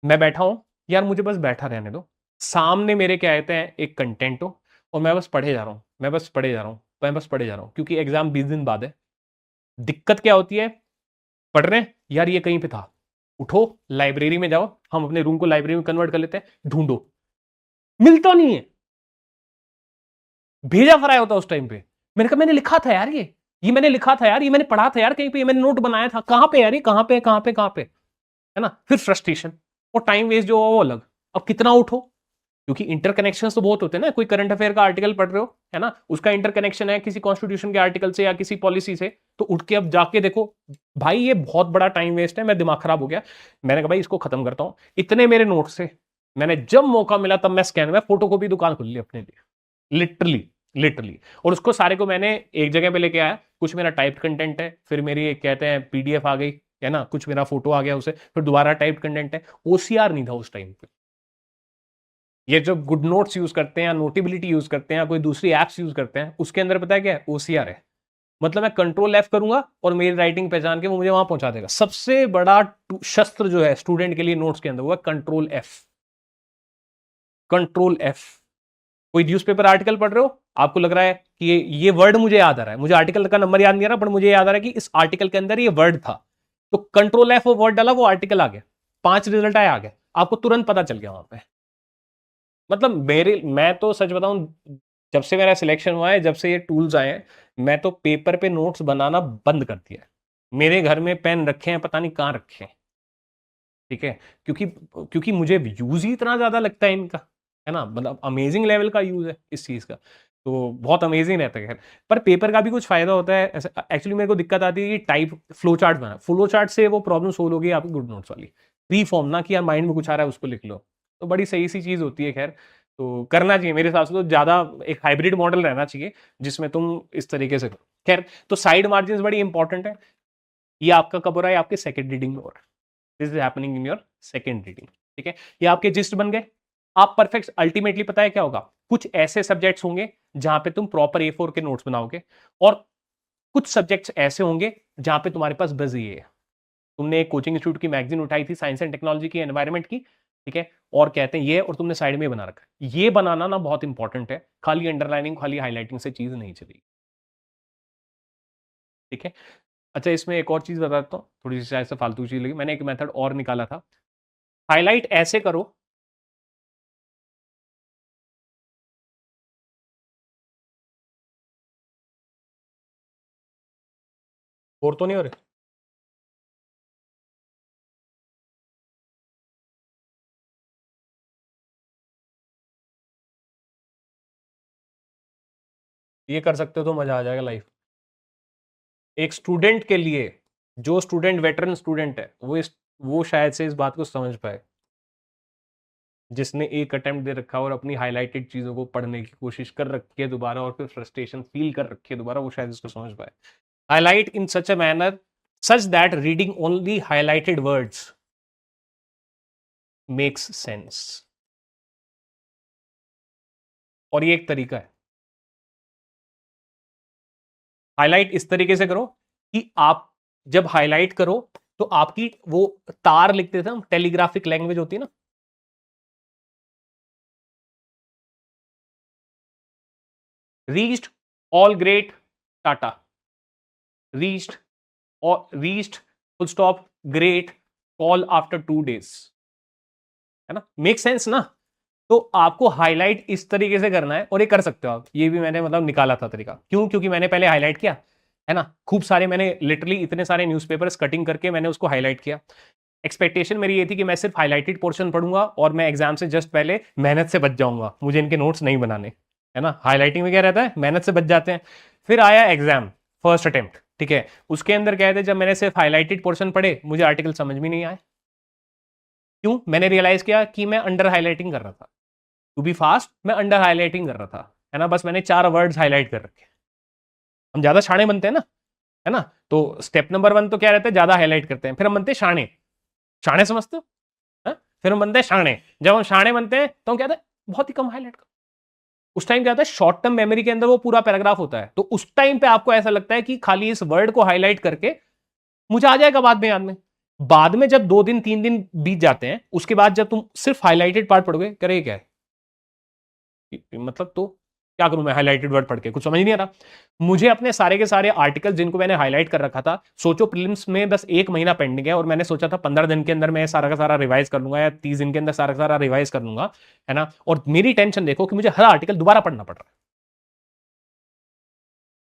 मैं बैठा हूं यार, मुझे बस बैठा रहने दो, सामने मेरे क्या कहते हैं एक कंटेंट हो, और मैं बस पढ़े जा रहा हूं, मैं बस पढ़े जा रहा हूं, मैं बस पढ़े जा रहा हूं, क्योंकि एग्जाम 20 दिन बाद है। दिक्कत क्या होती है, पढ़ रहे हैं यार ये कहीं पे था, उठो लाइब्रेरी में जाओ, हम अपने रूम को लाइब्रेरी में कन्वर्ट कर लेते हैं, ढूंढो, मिलता नहीं है, भेजा फराया होता उस टाइम पे। मैंने कहा मैंने लिखा था यार, ये मैंने लिखा था यार, ये मैंने पढ़ा था यार कहीं पे, ये मैंने नोट बनाया था, कहां पे यार, ये कहां पे कहां पे कहां पे, है ना। फिर फ्रस्ट्रेशन और टाइम वेस्ट जो वो अलग। अब कितना उठो, क्योंकि इंटरकनेक्शन तो बहुत होते हैं ना, कोई करंट अफेयर का आर्टिकल पढ़ रहे हो, है ना, उसका इंटरकनेक्शन है किसी कॉन्स्टिट्यूशन के आर्टिकल से या किसी पॉलिसी से, तो उठ के अब जाके देखो, भाई ये बहुत बड़ा टाइम वेस्ट है, मैं दिमाग खराब हो गया। मैंने कहा भाई इसको खत्म करता हूं, इतने मेरे नोट्स थे, मैंने जब मौका मिला तब मैं स्कैन में फोटोकॉपी दुकान खुल ली अपने लिए, लिटरली लिटरली। और उसको सारे को मैंने एक जगह पे लेके आया, कुछ मेरा टाइप्ड कंटेंट है, फिर मेरी एक कहते हैं पीडीएफ आ गई, है ना, कुछ मेरा फोटो आ गया उसे, फिर दोबारा टाइप्ड कंटेंट है। ओसीआर नहीं था उस टाइम पे। ये जो गुड नोट्स यूज करते हैं या नोटेबिलिटी यूज करते हैं या कोई दूसरी एप्स यूज करते हैं, उसके अंदर पता है क्या है, ओसीआर है। मतलब मैं कंट्रोल एफ करूंगा और मेरी राइटिंग पहचान के वो मुझे वहां पहुंचा देगा। सबसे बड़ा शस्त्र जो है स्टूडेंट के लिए नोट्स के अंदर, वो है कंट्रोल एफ। Control F. कोई न्यूज़पेपर आर्टिकल पढ़ रहे हो, आपको लग रहा है कि ये वर्ड मुझे याद आ रहा है, मुझे आर्टिकल का नंबर याद नहीं आ रहा, पर मुझे याद आ रहा है कि इस आर्टिकल के अंदर ये वर्ड था, तो कंट्रोल एफ वो वर्ड डाला, वो आर्टिकल आ गया, 5 रिजल्ट आए, आ गया, आपको तुरंत पता चल गया वहां पे। मतलब मेरे, मैं तो सच बताऊं, जब से मेरा सिलेक्शन हुआ है, जब से ये टूल्स आए हैं, मैं तो पेपर पे नोट्स बनाना बंद कर दिया है। मेरे घर में पेन रखे हैं, पता नहीं कहाँ रखे हैं, ठीक है। क्योंकि क्योंकि मुझे यूज ही इतना ज्यादा लगता है इनका, है ना, मतलब अमेजिंग लेवल का यूज है इस चीज का, तो बहुत अमेजिंग रहता है। खैर, पर पेपर का भी कुछ फायदा होता है। एक्चुअली मेरे को दिक्कत आती है कि टाइप फ्लो चार्ट बना, फ्लो चार्ट से वो प्रॉब्लम सोल्व होगी आपकी गुड नोट्स वाली। फ्री फॉर्म ना कि यार माइंड में कुछ आ रहा है उसको लिख लो, तो बड़ी सही सी चीज होती है। खैर, तो करना चाहिए मेरे हिसाब से, तो ज्यादा एक हाइब्रिड मॉडल रहना चाहिए जिसमें तुम इस तरीके से करो। खैर, तो साइड मार्जिन बड़ी इंपॉर्टेंट है। ये आपका कब हो रहा है, आपके सेकेंड रीडिंग में हो रहा है। This is happening in your second reading, ठीक है। ये आपके जिस्ट बन गए। आप परफेक्ट, अल्टीमेटली पता है क्या होगा, कुछ ऐसे सब्जेक्ट्स होंगे जहां पे तुम प्रॉपर A4 के नोट्स बनाओगे, और कुछ सब्जेक्ट्स ऐसे होंगे जहां पे तुम्हारे पास बस ये है, तुमने एक कोचिंग इंस्टीट्यूट की मैगजीन उठाई थी साइंस एंड टेक्नोलॉजी की, एनवायरमेंट की, ठीक है, और कहते हैं ये, और तुमने साइड में बना रखा है। ये बनाना ना बहुत इंपॉर्टेंट है, खाली अंडरलाइनिंग खाली हाईलाइटिंग से चीज नहीं चलेगी, ठीक है। अच्छा, इसमें एक और चीज बताता हूँ, थोड़ी सी शायद से फालतू चीज लगी, मैंने एक मेथड और निकाला था। हाईलाइट ऐसे करो बोर तो नहीं हो रहे? ये कर सकते हो तो मजा आ जाएगा लाइफ। एक स्टूडेंट के लिए, जो स्टूडेंट वेटरन स्टूडेंट है, वो शायद से इस बात को समझ पाए, जिसने एक अटेम्प्ट दे रखा है और अपनी हाईलाइटेड चीजों को पढ़ने की कोशिश कर रखी है दोबारा, और फिर फ्रस्ट्रेशन फील कर रखी है दोबारा, वो शायद इसको समझ पाए। Highlight in such a manner such that reading only highlighted words makes sense. और ये एक तरीका है। हाईलाइट इस तरीके से करो कि आप जब हाईलाइट करो तो आपकी वो तार लिखते थे हम, टेलीग्राफिक लैंग्वेज होती है ना, reached, all great, tata, reached, और reached, full stop, great, call after 2 days, है ना, मेक सेंस ना। तो आपको हाईलाइट इस तरीके से करना है, और ये कर सकते हो आप। ये भी मैंने मतलब निकाला था तरीका, क्यों? क्योंकि मैंने पहले हाईलाइट किया है ना, खूब सारे, मैंने लिटरली इतने सारे न्यूज़पेपर्स कटिंग करके मैंने उसको हाईलाइट किया। एक्सपेक्टेशन मेरी ये थी कि मैं सिर्फ हाईलाइटेड पोर्शन पढ़ूंगा और मैं एग्जाम से जस्ट पहले मेहनत से बच जाऊंगा, मुझे इनके नोट्स नहीं बनाने, है ना। हाईलाइटिंग में क्या रहता है, मेहनत से बच जाते हैं। फिर आया एग्जाम, फर्स्ट अटेम्प्ट, ठीक है, उसके अंदर क्या है, जब मैंने सिर्फ हाईलाइटेड पोर्शन पढ़े, मुझे आर्टिकल समझ में नहीं आए। क्यों? मैंने रियलाइज किया कि मैं अंडर हाईलाइटिंग कर रहा था। टू बी फास्ट, मैं अंडर हाईलाइटिंग कर रहा था, है ना, बस मैंने 4 वर्ड्स हाईलाइट कर रखे। हम ज्यादा शाणे बनते हैं ना, है ना, तो स्टेप नंबर 1 तो क्या रहता है, ज्यादा हाईलाइट करते हैं, फिर हम बनते हैं शाणे। शाणे समझते हो? हाँ? फिर हम बनते हैं शाणे। जब हम शाणे बनते हैं तो हम कहते हैं बहुत ही कम हाईलाइट कर। उस टाइम क्या होता है, शॉर्ट टर्म मेमोरी के अंदर वो पूरा पैराग्राफ होता है, तो उस टाइम पे आपको ऐसा लगता है कि खाली इस वर्ड को हाईलाइट करके मुझे आ जाएगा बाद में याद में। बाद में जब 2 दिन 3 दिन बीत जाते हैं, उसके बाद जब तुम सिर्फ हाईलाइटेड पार्ट पढ़ोगे, करे क्या है मतलब, तो क्या करूं मैं हाईलाइटेड वर्ड पढ़ के, कुछ समझ नहीं आ रहा। मुझे अपने सारे के सारे आर्टिकल जिनको मैंने हाईलाइट कर रखा था, सोचो प्रीलिम्स में बस 1 महीना पेंडिंग है, और मैंने सोचा था 15 दिन के अंदर मैं सारा का सारा रिवाइज कर लूंगा, या 30 दिन के अंदर सारा का सारा रिवाइज कर लूंगा, है ना। और मेरी टेंशन देखो कि मुझे हर आर्टिकल दोबारा पढ़ना पड़ रहा है।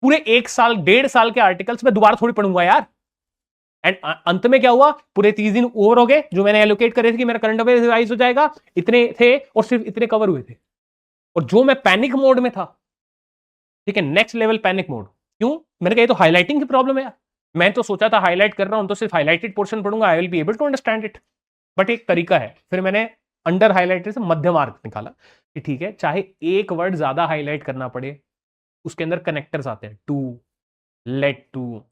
पूरे 1 साल 1.5 साल के आर्टिकल्स में दोबारा थोड़ी पढ़ूंगा यार। एंड अंत में क्या हुआ, पूरे 30 दिन ओवर हो गए जो मैंने एलोकेट करे थे कि मेरा करंट अफेयर रिवाइज हो जाएगा, इतने थे और सिर्फ इतने कवर हुए थे। और जो मैं पैनिक मोड में था, ठीक है, नेक्स्ट लेवल पैनिक मोड। क्यों? मैंने कहा ये तो हाईलाइटिंग की प्रॉब्लम है यार। मैं तो सोचा था हाईलाइट कर रहा हूं तो सिर्फ हाईलाइटेड पोर्शन पढ़ूंगा, I will be able to understand it. But एक तरीका है, फिर मैंने अंडर हाईलाइटेड से मध्य मार्क निकाला कि ठीक है, चाहे एक वर्ड ज्यादा हाईलाइट करना पड़े, उसके अंदर कनेक्टर्स आते हैं, टू, लेट टू,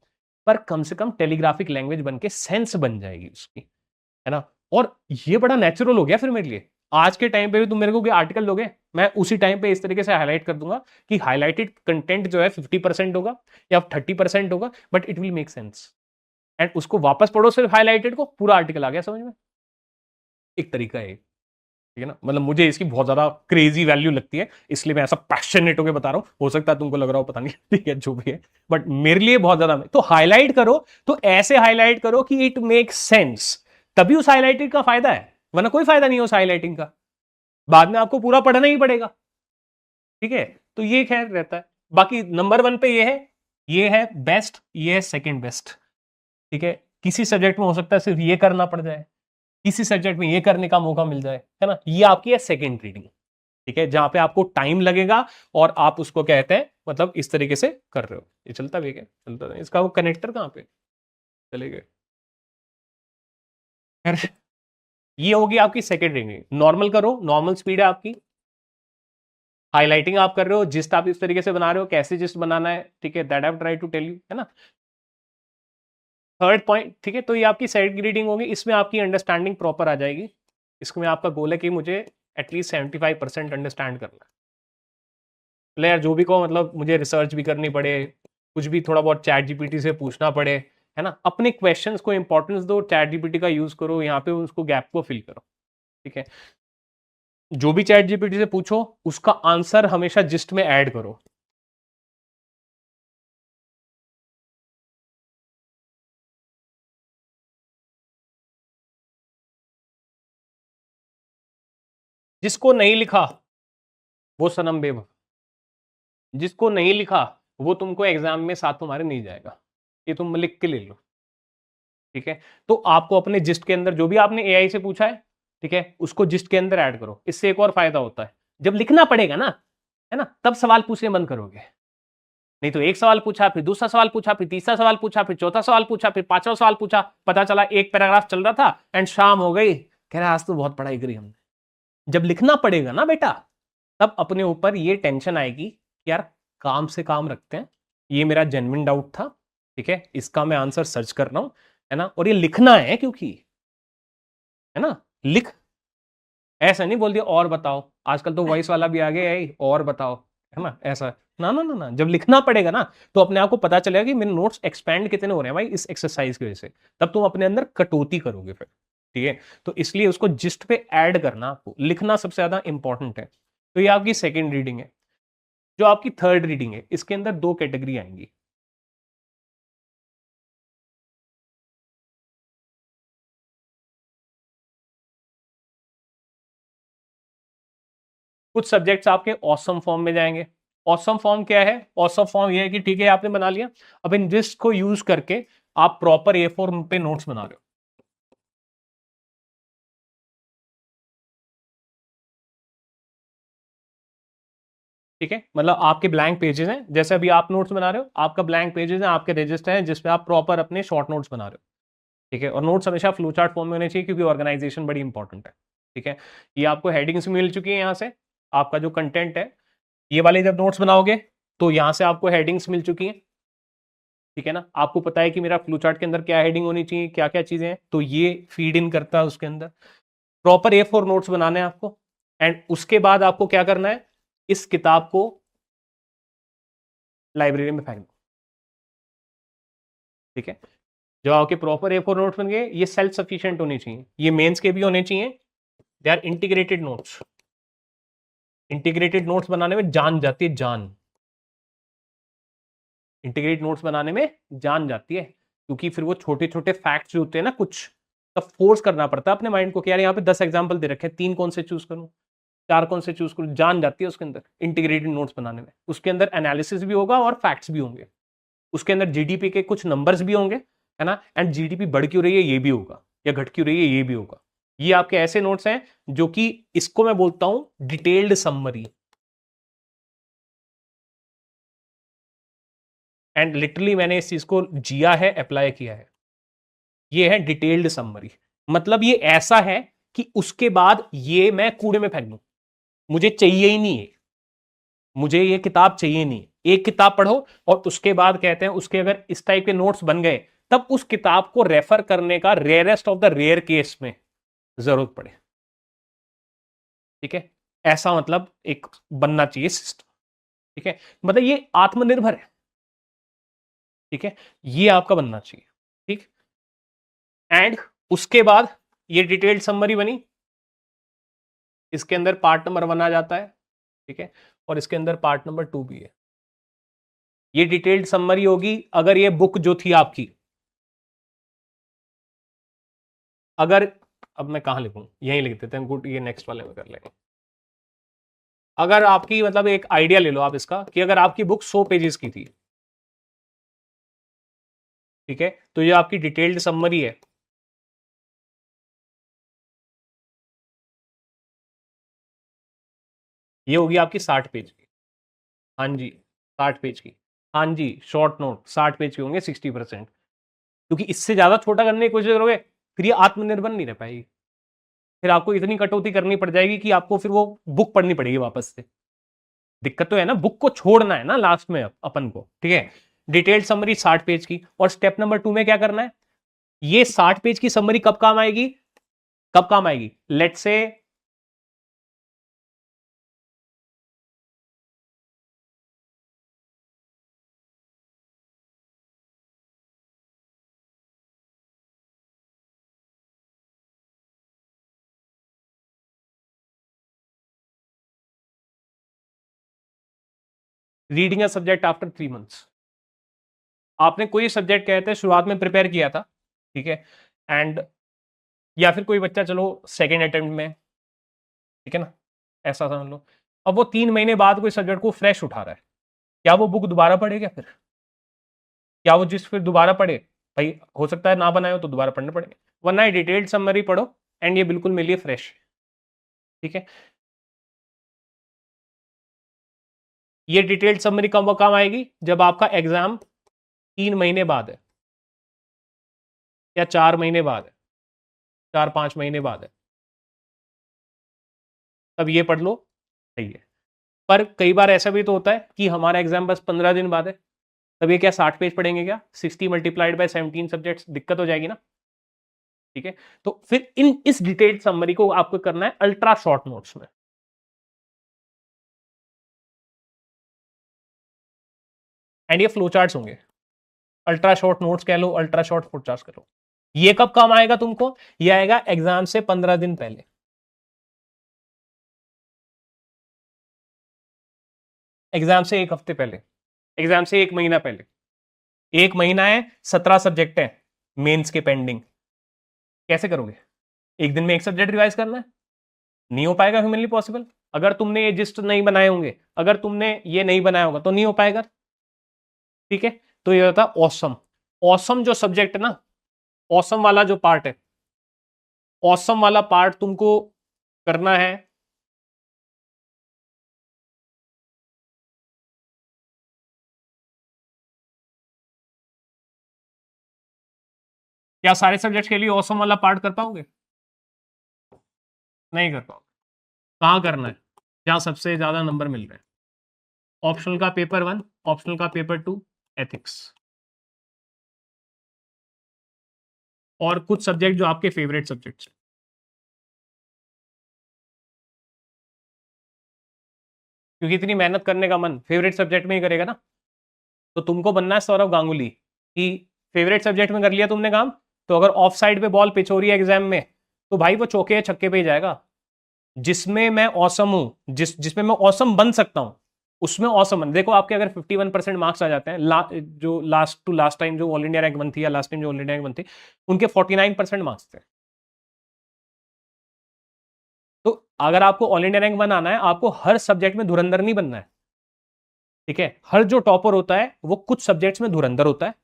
पर कम से कम टेलीग्राफिक लैंग्वेज बन के सेंस बन जाएगी उसकी, है ना। और ये बड़ा नेचुरल हो गया फिर मेरे लिए। आज के टाइम पे भी तुम मेरे को कोई आर्टिकल दोगे, मैं उसी टाइम पे इस तरीके से हाईलाइट कर दूंगा कि हाईलाइटेड कंटेंट जो है 50% होगा या 30% होगा, but it will make sense. And उसको वापस पढ़ो सिर्फ हाईलाइटेड को, पूरा आर्टिकल आ गया समझ में। एक तरीका है, ठीक है ना, मतलब मुझे इसकी बहुत ज्यादा क्रेजी वैल्यू लगती है, इसलिए मैं ऐसा पैशनेट होकर बता रहा हूं। हो सकता है तुमको लग रहा हो पता नहीं, ठीक है, जो भी है, बट मेरे लिए बहुत ज्यादा। तो हाईलाइट करो तो ऐसे हाईलाइट करो कि इट मेक सेंस, तभी उस हाईलाइटेड का फायदा है, वरना कोई फायदा नहीं है उस हाईलाइटिंग का, बाद में आपको पूरा पढ़ना ही पड़ेगा। ठीक है, तो ये खैर रहता है। बाकी नंबर 1 पे ये है बेस्ट, ये है सेकंड बेस्ट। ठीक है, किसी सब्जेक्ट में हो सकता है सिर्फ ये करना पड़ जाए, किसी सब्जेक्ट में ये करने का मौका मिल जाए, है ना। ये आपकी है सेकंड रीडिंग, ठीक है, जहां पे आपको टाइम लगेगा और आप उसको कहते हैं मतलब इस तरीके से कर रहे हो। ये चलता भी क्या, चलता नहीं, इसका वो कनेक्टर कहाँ पे चले गए। खैर, ये होगी आपकी सेकंड रीडिंग। नॉर्मल करो, नॉर्मल स्पीड है आपकी। हाईलाइटिंग आप कर रहे हो, जिस्ट आप इस तरीके से बना रहे हो, कैसे जिस्ट बनाना है, ठीक है, that I try to tell you, है ना। थर्ड पॉइंट, ठीक है, तो ये आपकी सेकंड रीडिंग होगी, इसमें आपकी अंडरस्टैंडिंग प्रॉपर आ जाएगी। इसमें आपका गोल है कि मुझे एटलीस्ट 75% अंडरस्टैंड करना है। मतलब यार जो भी कहो, मतलब मुझे रिसर्च भी करनी पड़े, कुछ भी थोड़ा बहुत चैट जीपीटी से पूछना पड़े, है ना, अपने क्वेश्चंस को इंपॉर्टेंस दो, चैट जीपीटी का यूज करो, यहाँ पे उसको गैप को फिल करो। ठीक है, जो भी चैट जीपीटी से पूछो उसका आंसर हमेशा जिस्ट में ऐड करो। जिसको नहीं लिखा वो सनम बेवफा, जिसको नहीं लिखा वो तुमको एग्जाम में साथ तुम्हारे नहीं जाएगा। ये तुम लिख के ले लो, ठीक है। तो आपको अपने जिस्ट के अंदर जो भी आपने एआई से पूछा है, ठीक है, उसको जिस्ट के अंदर ऐड करो। इससे एक और फायदा होता है, जब लिखना पड़ेगा ना, है ना, तब सवाल पूछने बंद करोगे। नहीं तो एक सवाल पूछा, फिर दूसरा सवाल पूछा, फिर तीसरा सवाल पूछा, फिर चौथा सवाल पूछा, फिर पांचवा सवाल पूछा, पता चला एक पैराग्राफ चल रहा था एंड शाम हो गई, कह रहा आज तो बहुत पढ़ाई करी हमने। जब लिखना पड़ेगा ना बेटा, तब अपने ऊपर ये टेंशन आएगी कि यार काम से काम रखते हैं, ये मेरा जेन्युइन डाउट था, ठीक है, इसका मैं आंसर सर्च कर रहा हूं, है ना, और ये लिखना है क्योंकि, है ना, लिख, ऐसा नहीं बोल दिया और बताओ, आजकल तो वॉइस वाला भी आ गया है और बताओ, है ना, ऐसा ना ना ना ना, जब लिखना पड़ेगा ना तो अपने आप को पता चलेगा कि मेरे नोट्स एक्सपैंड कितने हो रहे हैं भाई इस एक्सरसाइज की वजह से, तब तुम अपने अंदर कटौती करोगे फिर, ठीक है। तो इसलिए उसको जिस्ट पे ऐड करना, आपको लिखना सबसे ज्यादा इंपॉर्टेंट है। तो ये आपकी सेकेंड रीडिंग है। जो आपकी थर्ड रीडिंग है, इसके अंदर दो कैटेगरी आएंगी। कुछ सब्जेक्ट्स आपके ऑसम फॉर्म में जाएंगे। ऑसम फॉर्म क्या है? ऑसम फॉर्म ये है कि ठीक है आपने बना लिया, अब इन लिस्ट को यूज करके आप प्रॉपर ए फॉर्म पे नोट्स बना रहे हो, ठीक है। मतलब आपके ब्लैंक पेजेस हैं, जैसे अभी आप नोट्स बना रहे हो, आपका ब्लैंक पेजेस हैं, आपके रजिस्टर हैं जिसपे आप प्रॉपर अपने शॉर्ट नोट्स बना रहे हो, ठीक है। और नोट्स हमेशा फ्लो चार्ट फॉर्म में होने चाहिए क्योंकि ऑर्गेनाइजेशन बड़ी इंपॉर्टेंट है, ठीक है। ये आपको हेडिंग्स मिल चुकी है यहाँ से, आपका जो कंटेंट है, ये वाले जब नोट्स बनाओगे तो यहाँ से आपको हेडिंग्स मिल चुकी हैं, ठीक है ना। आपको पता है कि मेरा फ्लो चार्ट के अंदर क्या हेडिंग होनी चाहिए, क्या क्या चीजें हैं, तो ये फीड इन करता है उसके अंदर। प्रॉपर ए फोर नोट्स बनाने हैं आपको, एंड उसके बाद आपको क्या करना है, इस किताब को लाइब्रेरी में फेंक दो, ठीक है। जो आपके प्रॉपर ए फोर नोट्स बन गए, ये सेल्फ सफिशिएंट होने चाहिए, ये मेंस के भी होने चाहिए, they are integrated notes. Integrated notes बनाने में जान जाती है, जान, इंटीग्रेटेड नोट्स बनाने में जान जाती है, क्योंकि फिर वो छोटे छोटे फैक्ट्स जो होते हैं ना कुछ, तब फोर्स करना पड़ता है अपने माइंड को कि यार यहाँ पे 10 एग्जाम्पल दे रखे हैं, 3 कौन से चूज करूं, 4 कौन से चूज करूं, जान जाती है उसके अंदर इंटीग्रेटेड नोट्स बनाने में। उसके अंदर एनालिसिस भी होगा और फैक्ट्स भी होंगे, उसके अंदर जीडीपी के कुछ नंबर्स भी होंगे, है ना, एंड जीडीपी बढ़ क्यों रही है ये भी होगा, या घट क्यों रही है ये भी होगा। ये आपके ऐसे नोट्स हैं जो कि, इसको मैं बोलता हूं डिटेल्ड समरी, एंड लिटरली मैंने इस चीज को जिया है, अप्लाई किया है। ये है डिटेल्ड समरी, मतलब ये ऐसा है कि उसके बाद ये मैं कूड़े में फेंक दूं, मुझे चाहिए ही नहीं है, मुझे ये किताब चाहिए नहीं। एक किताब पढ़ो और उसके बाद कहते हैं उसके अगर इस टाइप के नोट्स बन गए, तब उस किताब को रेफर करने का rarest of the rare case में जरूरत पड़े, ठीक है। ऐसा मतलब एक बनना चाहिए सिस्टम, ठीक है, मतलब ये आत्मनिर्भर है, ठीक है, ये आपका बनना चाहिए, ठीक। एंड उसके बाद ये डिटेल्ड समरी बनी, इसके अंदर पार्ट नंबर 1 आ जाता है, ठीक है, और इसके अंदर पार्ट नंबर 2 भी है। ये डिटेल्ड समरी होगी अगर ये बुक जो थी आपकी, अगर, अब मैं कहां लिखूं, यहीं लिख देते हैं, गुड, ये नेक्स्ट वाले में कर लेंगे। अगर आपकी, मतलब एक आइडिया ले लो आप इसका, कि अगर आपकी बुक 100 पेजेस की थी, ठीक है, तो ये आपकी डिटेल्ड समरी है, ये होगी आपकी 60 पेज की, हाँ जी, 60 पेज की, हाँ जी, शॉर्ट नोट 60 पेज के होंगे 60%, क्योंकि इससे ज्यादा छोटा करने की कोशिश करोगे फिर ये आत्मनिर्भर नहीं रह पाएगी, फिर आपको इतनी कटौती करनी पड़ जाएगी कि आपको फिर वो बुक पढ़नी पड़ेगी वापस से। दिक्कत तो है ना, बुक को छोड़ना है ना लास्ट में अपन को, ठीक है। डिटेल्ड समरी 60 पेज की, और स्टेप नंबर 2 में क्या करना है, ये 60 पेज की समरी कब काम आएगी, कब काम आएगी, लेट से, reading a subject after 3 months. आपने कोई सब्जेक्ट कहते हैं शुरुआत में प्रिपेयर किया था, ठीक है, एंड, या फिर कोई बच्चा चलो सेकेंड अटेम्प्ट में, ठीक है ना, ऐसा समझ लो, अब वो 3 महीने बाद कोई सब्जेक्ट को फ्रेश उठा रहा है, क्या वो बुक दोबारा पढ़ेगा फिर? क्या वो जिस फिर दोबारा पढ़े? भाई हो सकता है ना बनाए हो तो दोबारा पढ़ने पड़ेंगे, वरना डिटेल्ड समरी पढ़ो एंड ये बिल्कुल मिलिए फ्रेश। ठीक है, ये डिटेल्ड समरी कब काम आएगी? जब आपका एग्जाम 3 महीने बाद है या 4 महीने बाद है, 4-5 महीने बाद है, तब ये पढ़ लो, सही है। पर कई बार ऐसा भी तो होता है कि हमारा एग्जाम बस 15 दिन बाद है, तब ये क्या 60 पेज पढ़ेंगे क्या? 60 मल्टीप्लाइड बाय 17 सब्जेक्ट्स, दिक्कत हो जाएगी ना। ठीक है, तो फिर इस डिटेल्ड समरी को आपको करना है अल्ट्रा शॉर्ट नोट्स में। एंड ये फ्लो चार्ट्स होंगे, अल्ट्रा शॉर्ट नोट्स कह लो, अल्ट्रा शॉर्ट फ्लो चार्ट्स कह लो। ये कब काम आएगा तुमको? ये आएगा एग्जाम से 15 दिन पहले, एग्जाम से 1 हफ्ते पहले, एग्जाम से 1 महीना पहले। 1 महीना है, 17 सब्जेक्ट है मेंस के पेंडिंग, कैसे करोगे? एक दिन में एक सब्जेक्ट रिवाइज करना है, नहीं हो पाएगा ह्यूमनली पॉसिबल। अगर तुमने ये जिस्ट नहीं बनाए होंगे, अगर तुमने ये नहीं बनाया होगा तो नहीं हो पाएगा। ठीक है, तो ये होता है ऑसम। ऑसम जो सब्जेक्ट है ना, ऑसम वाला जो पार्ट है, ऑसम वाला पार्ट तुमको करना है। क्या सारे सब्जेक्ट के लिए ऑसम वाला पार्ट कर पाओगे? नहीं कर पाओगे। कहाँ करना है? जहां सबसे ज्यादा नंबर मिल रहे हैं। ऑप्शनल का पेपर 1, ऑप्शनल का पेपर 2, एथिक्स, और कुछ सब्जेक्ट जो आपके फेवरेट सब्जेक्ट्स। क्योंकि इतनी मेहनत करने का मन फेवरेट सब्जेक्ट में ही करेगा ना। तो तुमको बनना है सौरव गांगुली कि फेवरेट सब्जेक्ट में कर लिया तुमने काम, तो अगर ऑफ साइड पे बॉल पिच हो रही है एग्जाम में, तो भाई वो चौके छक्के पे ही जाएगा। जिसमें मैं औसम हूं, जिसमें मैं औसम बन सकता हूं, उसमें औसम बन। देखो आपके अगर 51% मार्क्स आ जाते हैं, जो लास्ट टू लास्ट टाइम जो ऑल इंडिया रैंक 1 थी, या लास्ट टाइम जो ऑल इंडिया रैंक 1 थी, उनके 49% मार्क्स थे। तो अगर आपको ऑल इंडिया रैंक 1 आना है, आपको हर सब्जेक्ट में धुरंधर नहीं बनना है। ठीक है, हर जो टॉपर होता है वो कुछ सब्जेक्ट्स में धुरंधर होता है।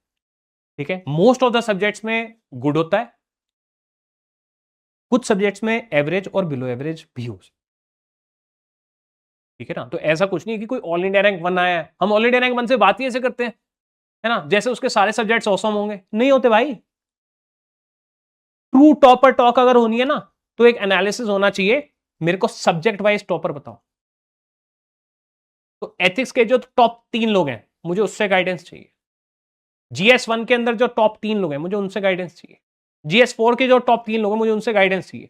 ठीक है, मोस्ट ऑफ द सब्जेक्ट्स में गुड होता है, कुछ सब्जेक्ट्स में एवरेज और बिलो एवरेज भी हो। ठीक है ना, तो ऐसा कुछ नहीं है कि कोई ऑल इंडिया रैंक 1 आया है, हम ऑल इंडिया रैंक 1 से बात ही ऐसे करते हैं, है ना, जैसे उसके सारे सब्जेक्ट्स औसम होंगे। नहीं होते भाई। ट्रू टॉपर टॉक अगर होनी है ना, तो एक एनालिसिस होना चाहिए, मेरे को सब्जेक्ट वाइज टॉपर बताओ। तो एथिक्स के जो टॉप 3 लोग हैं, मुझे उससे गाइडेंस चाहिए। GS1 के अंदर जो टॉप 3 लोग हैं, मुझे उनसे गाइडेंस चाहिए। GS4 के जो टॉप 3 लोग हैं, मुझे उनसे गाइडेंस चाहिए।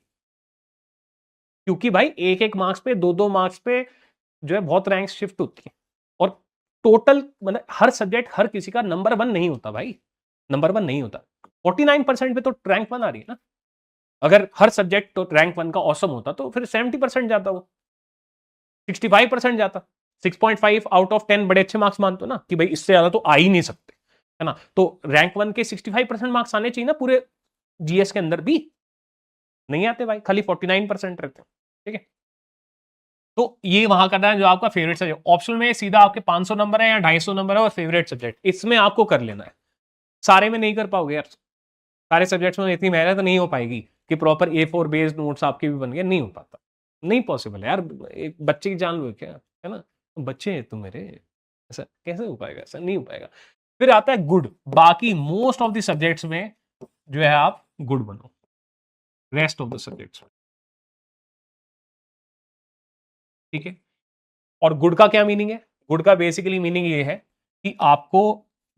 क्योंकि भाई एक एक मार्क्स पे, दो दो मार्क्स पे जो है बहुत रैंक शिफ्ट होती है। और टोटल मतलब हर सब्जेक्ट हर किसी का नंबर 1 नहीं होता भाई, नंबर 1 नहीं होता। 49% पे तो रैंक 1 आ रही है ना। अगर हर सब्जेक्ट तो रैंक 1 का औसम होता तो फिर 70% जाता, वो 65% जाता। 6.5 आउट ऑफ 10 बड़े अच्छे मार्क्स मानते हो ना, कि भाई इससे ज्यादा तो आ ही नहीं सकते, है ना। तो रैंक 1 के 65% मार्क्स आने चाहिए ना पूरे GS के अंदर भी। नहीं आते भाई, खाली 49% रहते हैं। ठीक है, तो ये वहां करना है जो आपका फेवरेट सब्जेक्ट। ऑप्शनल में सीधा आपके 500 नंबर है या 250 नंबर है, और फेवरेट सब्जेक्ट इसमें आपको कर लेना है। सारे में नहीं कर पाओगे यार, सारे सब्जेक्ट्स में इतनी मेहनत नहीं हो पाएगी कि प्रॉपर A4 बेस्ड नोट्स आपके भी बन गए, नहीं हो पाता, नहीं पॉसिबल है यार। एक बच्चे की जान लो क्या, है ना, बच्चे हैं तुम मेरे, ऐसा कैसे हो पाएगा? ऐसा नहीं हो पाएगा। फिर आता है गुड। बाकी मोस्ट ऑफ द सब्जेक्ट्स में जो है आप गुड बनो, रेस्ट ऑफ द सब्जेक्ट्स में। ठीक है, और गुड का क्या मीनिंग है? गुड का बेसिकली मीनिंग ये है कि आपको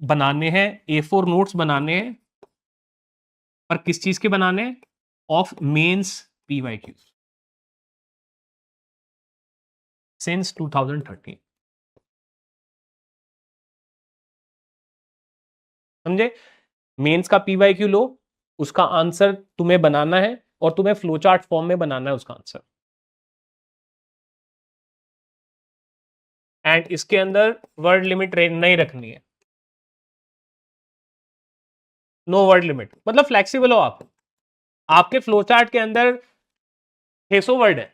बनाने हैं A4 नोट्स बनाने हैं, पर किस चीज के बनाने हैं? Of mains PYQ since 2013। समझे? मेंस का PYQ लो, उसका आंसर तुम्हें बनाना है, और तुम्हें फ्लोचार्ट फॉर्म में बनाना है उसका आंसर। एंड इसके अंदर वर्ड लिमिट नहीं रखनी है, नो वर्ड लिमिट, मतलब फ्लेक्सिबल हो आप। आपके फ्लोचार्ट के अंदर 600 वर्ड है,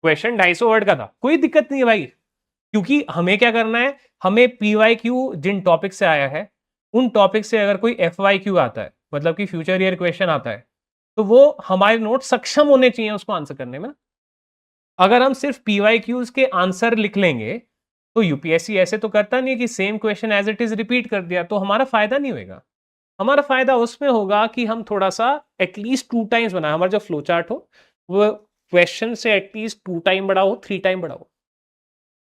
क्वेश्चन 250 वर्ड का था, कोई दिक्कत नहीं है भाई। क्योंकि हमें क्या करना है, हमें PYQ जिन टॉपिक से आया है उन टॉपिक से अगर कोई FYQ आता है, मतलब कि फ्यूचर ईयर क्वेश्चन आता है, तो वो हमारे नोट सक्षम होने चाहिए उसको आंसर करने में। अगर हम सिर्फ PYQs के आंसर लिख लेंगे तो यूपीएससी ऐसे तो करता नहीं कि same question as it is repeat कर दिया, तो हमारा फायदा नहीं होगा। हमारा फायदा उसमें होगा कि हम थोड़ा सा एटलीस्ट 2 टाइम्स बनाए, हमारा जो फ्लो चार्ट हो वो क्वेश्चन से एटलीस्ट 2 टाइम बड़ा हो, 3 टाइम बड़ा हो,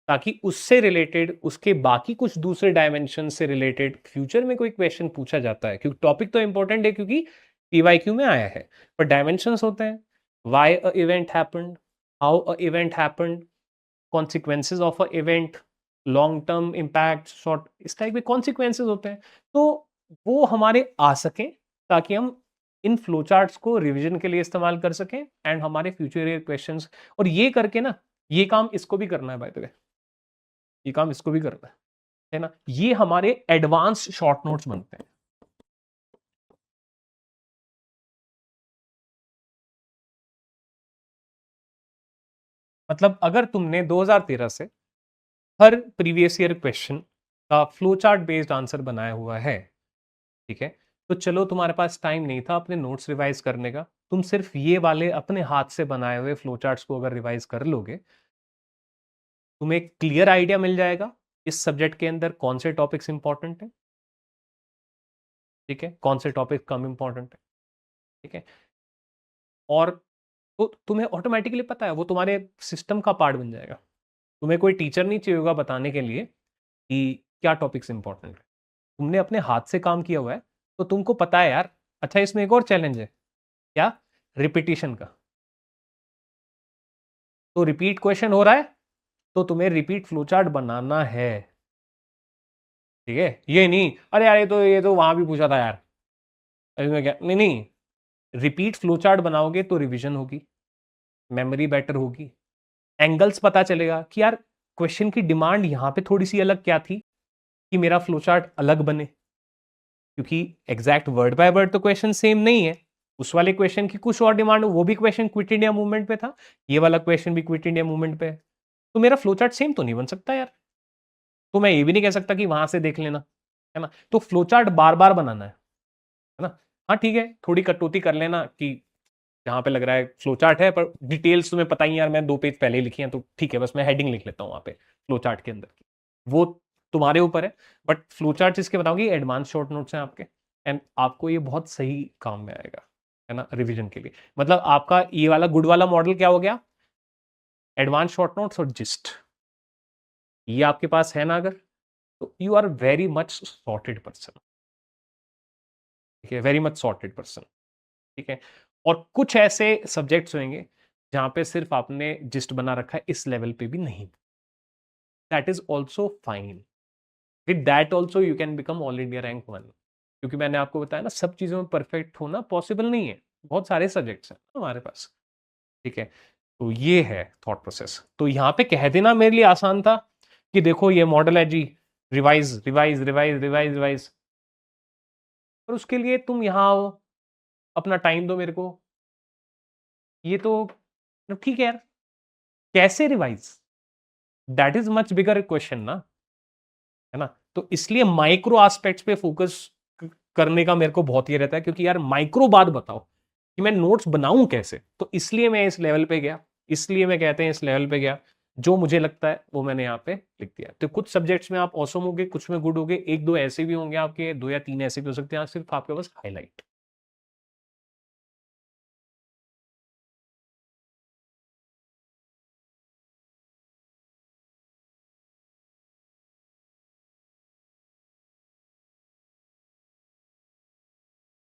ताकि उससे रिलेटेड उसके बाकी कुछ दूसरे डायमेंशन से रिलेटेड फ्यूचर में कोई क्वेश्चन पूछा जाता है, क्योंकि टॉपिक तो इंपॉर्टेंट है क्योंकि पीवाईक्यू में आया है, पर डायमेंशंस होते हैं। Why a event happened, how a event happened, consequences of a event, long term impact, short, इस टाइप के कॉन्सिक्वेंसेज होते हैं। तो वो हमारे आ सकें ताकि हम इन फ्लो चार्ट्स को रिवीजन के लिए इस्तेमाल कर सकें एंड हमारे फ्यूचर ईयर क्वेश्चंस, और ये करके ना, ये काम इसको भी करना है बाय द वे, ये काम इसको भी करना है ना, ये हमारे एडवांस शॉर्ट नोट्स बनते हैं। मतलब अगर तुमने 2013 से हर प्रीवियस ईयर क्वेश्चन का फ्लो चार्ट बेस्ड आंसर बनाया हुआ है, ठीक है, तो चलो तुम्हारे पास टाइम नहीं था अपने नोट्स रिवाइज करने का, तुम सिर्फ ये वाले अपने हाथ से बनाए हुए फ्लो चार्ट्स को अगर रिवाइज कर लोगे, तुम्हें एक क्लियर आइडिया मिल जाएगा इस सब्जेक्ट के अंदर कौन से टॉपिक्स इंपॉर्टेंट है, ठीक है, कौन से टॉपिक कम इंपॉर्टेंट है, ठीक है, और तो तुम्हें ऑटोमेटिकली पता है, वो तुम्हारे सिस्टम का पार्ट बन जाएगा। तुम्हें कोई टीचर नहीं चाहिए होगा बताने के लिए कि क्या टॉपिक्स इंपॉर्टेंट है, तुमने अपने हाथ से काम किया हुआ है, तो तुमको पता है यार। अच्छा, इसमें एक और चैलेंज है, क्या? रिपीटिशन का। तो रिपीट क्वेश्चन हो रहा है तो तुम्हें रिपीट फ्लो चार्ट बनाना है, ठीक है, ये नहीं अरे यार ये तो वहां भी पूछा था यार, इसमें क्या, नहीं नहीं, रिपीट फ्लो चार्ट बनाओगे तो रिवीजन होगी, मेमोरी बेटर होगी, एंगल्स पता चलेगा कि यार क्वेश्चन की डिमांड यहां पे थोड़ी सी अलग क्या थी कि मेरा फ्लो चार्ट अलग बने, क्योंकि एग्जैक्ट वर्ड बाय वर्ड तो क्वेश्चन सेम नहीं है, उस वाले क्वेश्चन की कुछ और डिमांड, वो भी क्वेश्चन क्विट इंडिया मूवमेंट पे था, ये वाला क्वेश्चन भी क्विट इंडिया मूवमेंट पे है, तो मेरा फ्लो चार्ट सेम तो नहीं बन सकता यार। तो मैं ये भी नहीं कह सकता कि वहां से देख लेना, है ना, तो फ्लो चार्ट बार बार बनाना है ना। हाँ ठीक है, थोड़ी कटौती कर लेना कि जहां पे लग रहा है फ्लो चार्ट है पर डिटेल्स तुम्हें पता ही यार, मैं 2 पेज पहले ही लिखी हैं, तो ठीक है, बस मैं हेडिंग लिख लेता हूँ वहां पे फ्लो चार्ट के अंदर की, वो तुम्हारे ऊपर है। बट फ्लो चार्ट जिसके बनाओगे एडवांस शॉर्ट नोट्स हैं आपके, एंड आपको ये बहुत सही काम में आएगा, है ना, रिवीजन के लिए। मतलब आपका ये वाला गुड वाला मॉडल क्या हो गया, एडवांस शॉर्ट नोट्स और जिस्ट, ये आपके पास है ना अगर, तो you are very much sorted person, ठीक है, वेरी मच सॉर्टेड पर्सन, ठीक है। और कुछ ऐसे सब्जेक्ट्स होंगे जहां पे सिर्फ आपने जिस्ट बना रखा है, इस लेवल पे भी नहीं, that is also fine, with that also you can become all India rank 1, क्योंकि मैंने आपको बताया ना, सब चीजों में परफेक्ट होना पॉसिबल नहीं है, बहुत सारे सब्जेक्ट्स हैं हमारे पास, ठीक है। तो ये है थॉट प्रोसेस, तो यहाँ पे कह देना मेरे लिए आसान था कि देखो ये मॉडल है जी, revise revise revise revise revise, पर उसके लिए तुम यहाँ आओ, अपना टाइम दो मेरे को, ये तो ठीक है यार, कैसे revise, that is much bigger question ना, है ना। तो इसलिए माइक्रो एस्पेक्ट्स पे फोकस करने का मेरे को बहुत ये रहता है, क्योंकि यार माइक्रो बात बताओ कि मैं नोट्स बनाऊं कैसे, तो इसलिए मैं इस लेवल पे गया, इसलिए मैं कहते हैं इस लेवल पे गया, जो मुझे लगता है वो मैंने यहाँ पे लिख दिया। तो कुछ सब्जेक्ट्स में आप औसम होगे, कुछ में गुड होगे, एक दो ऐसे भी होंगे आपके, 2 या 3 ऐसे भी हो सकते हैं सिर्फ आपके पास हाईलाइट।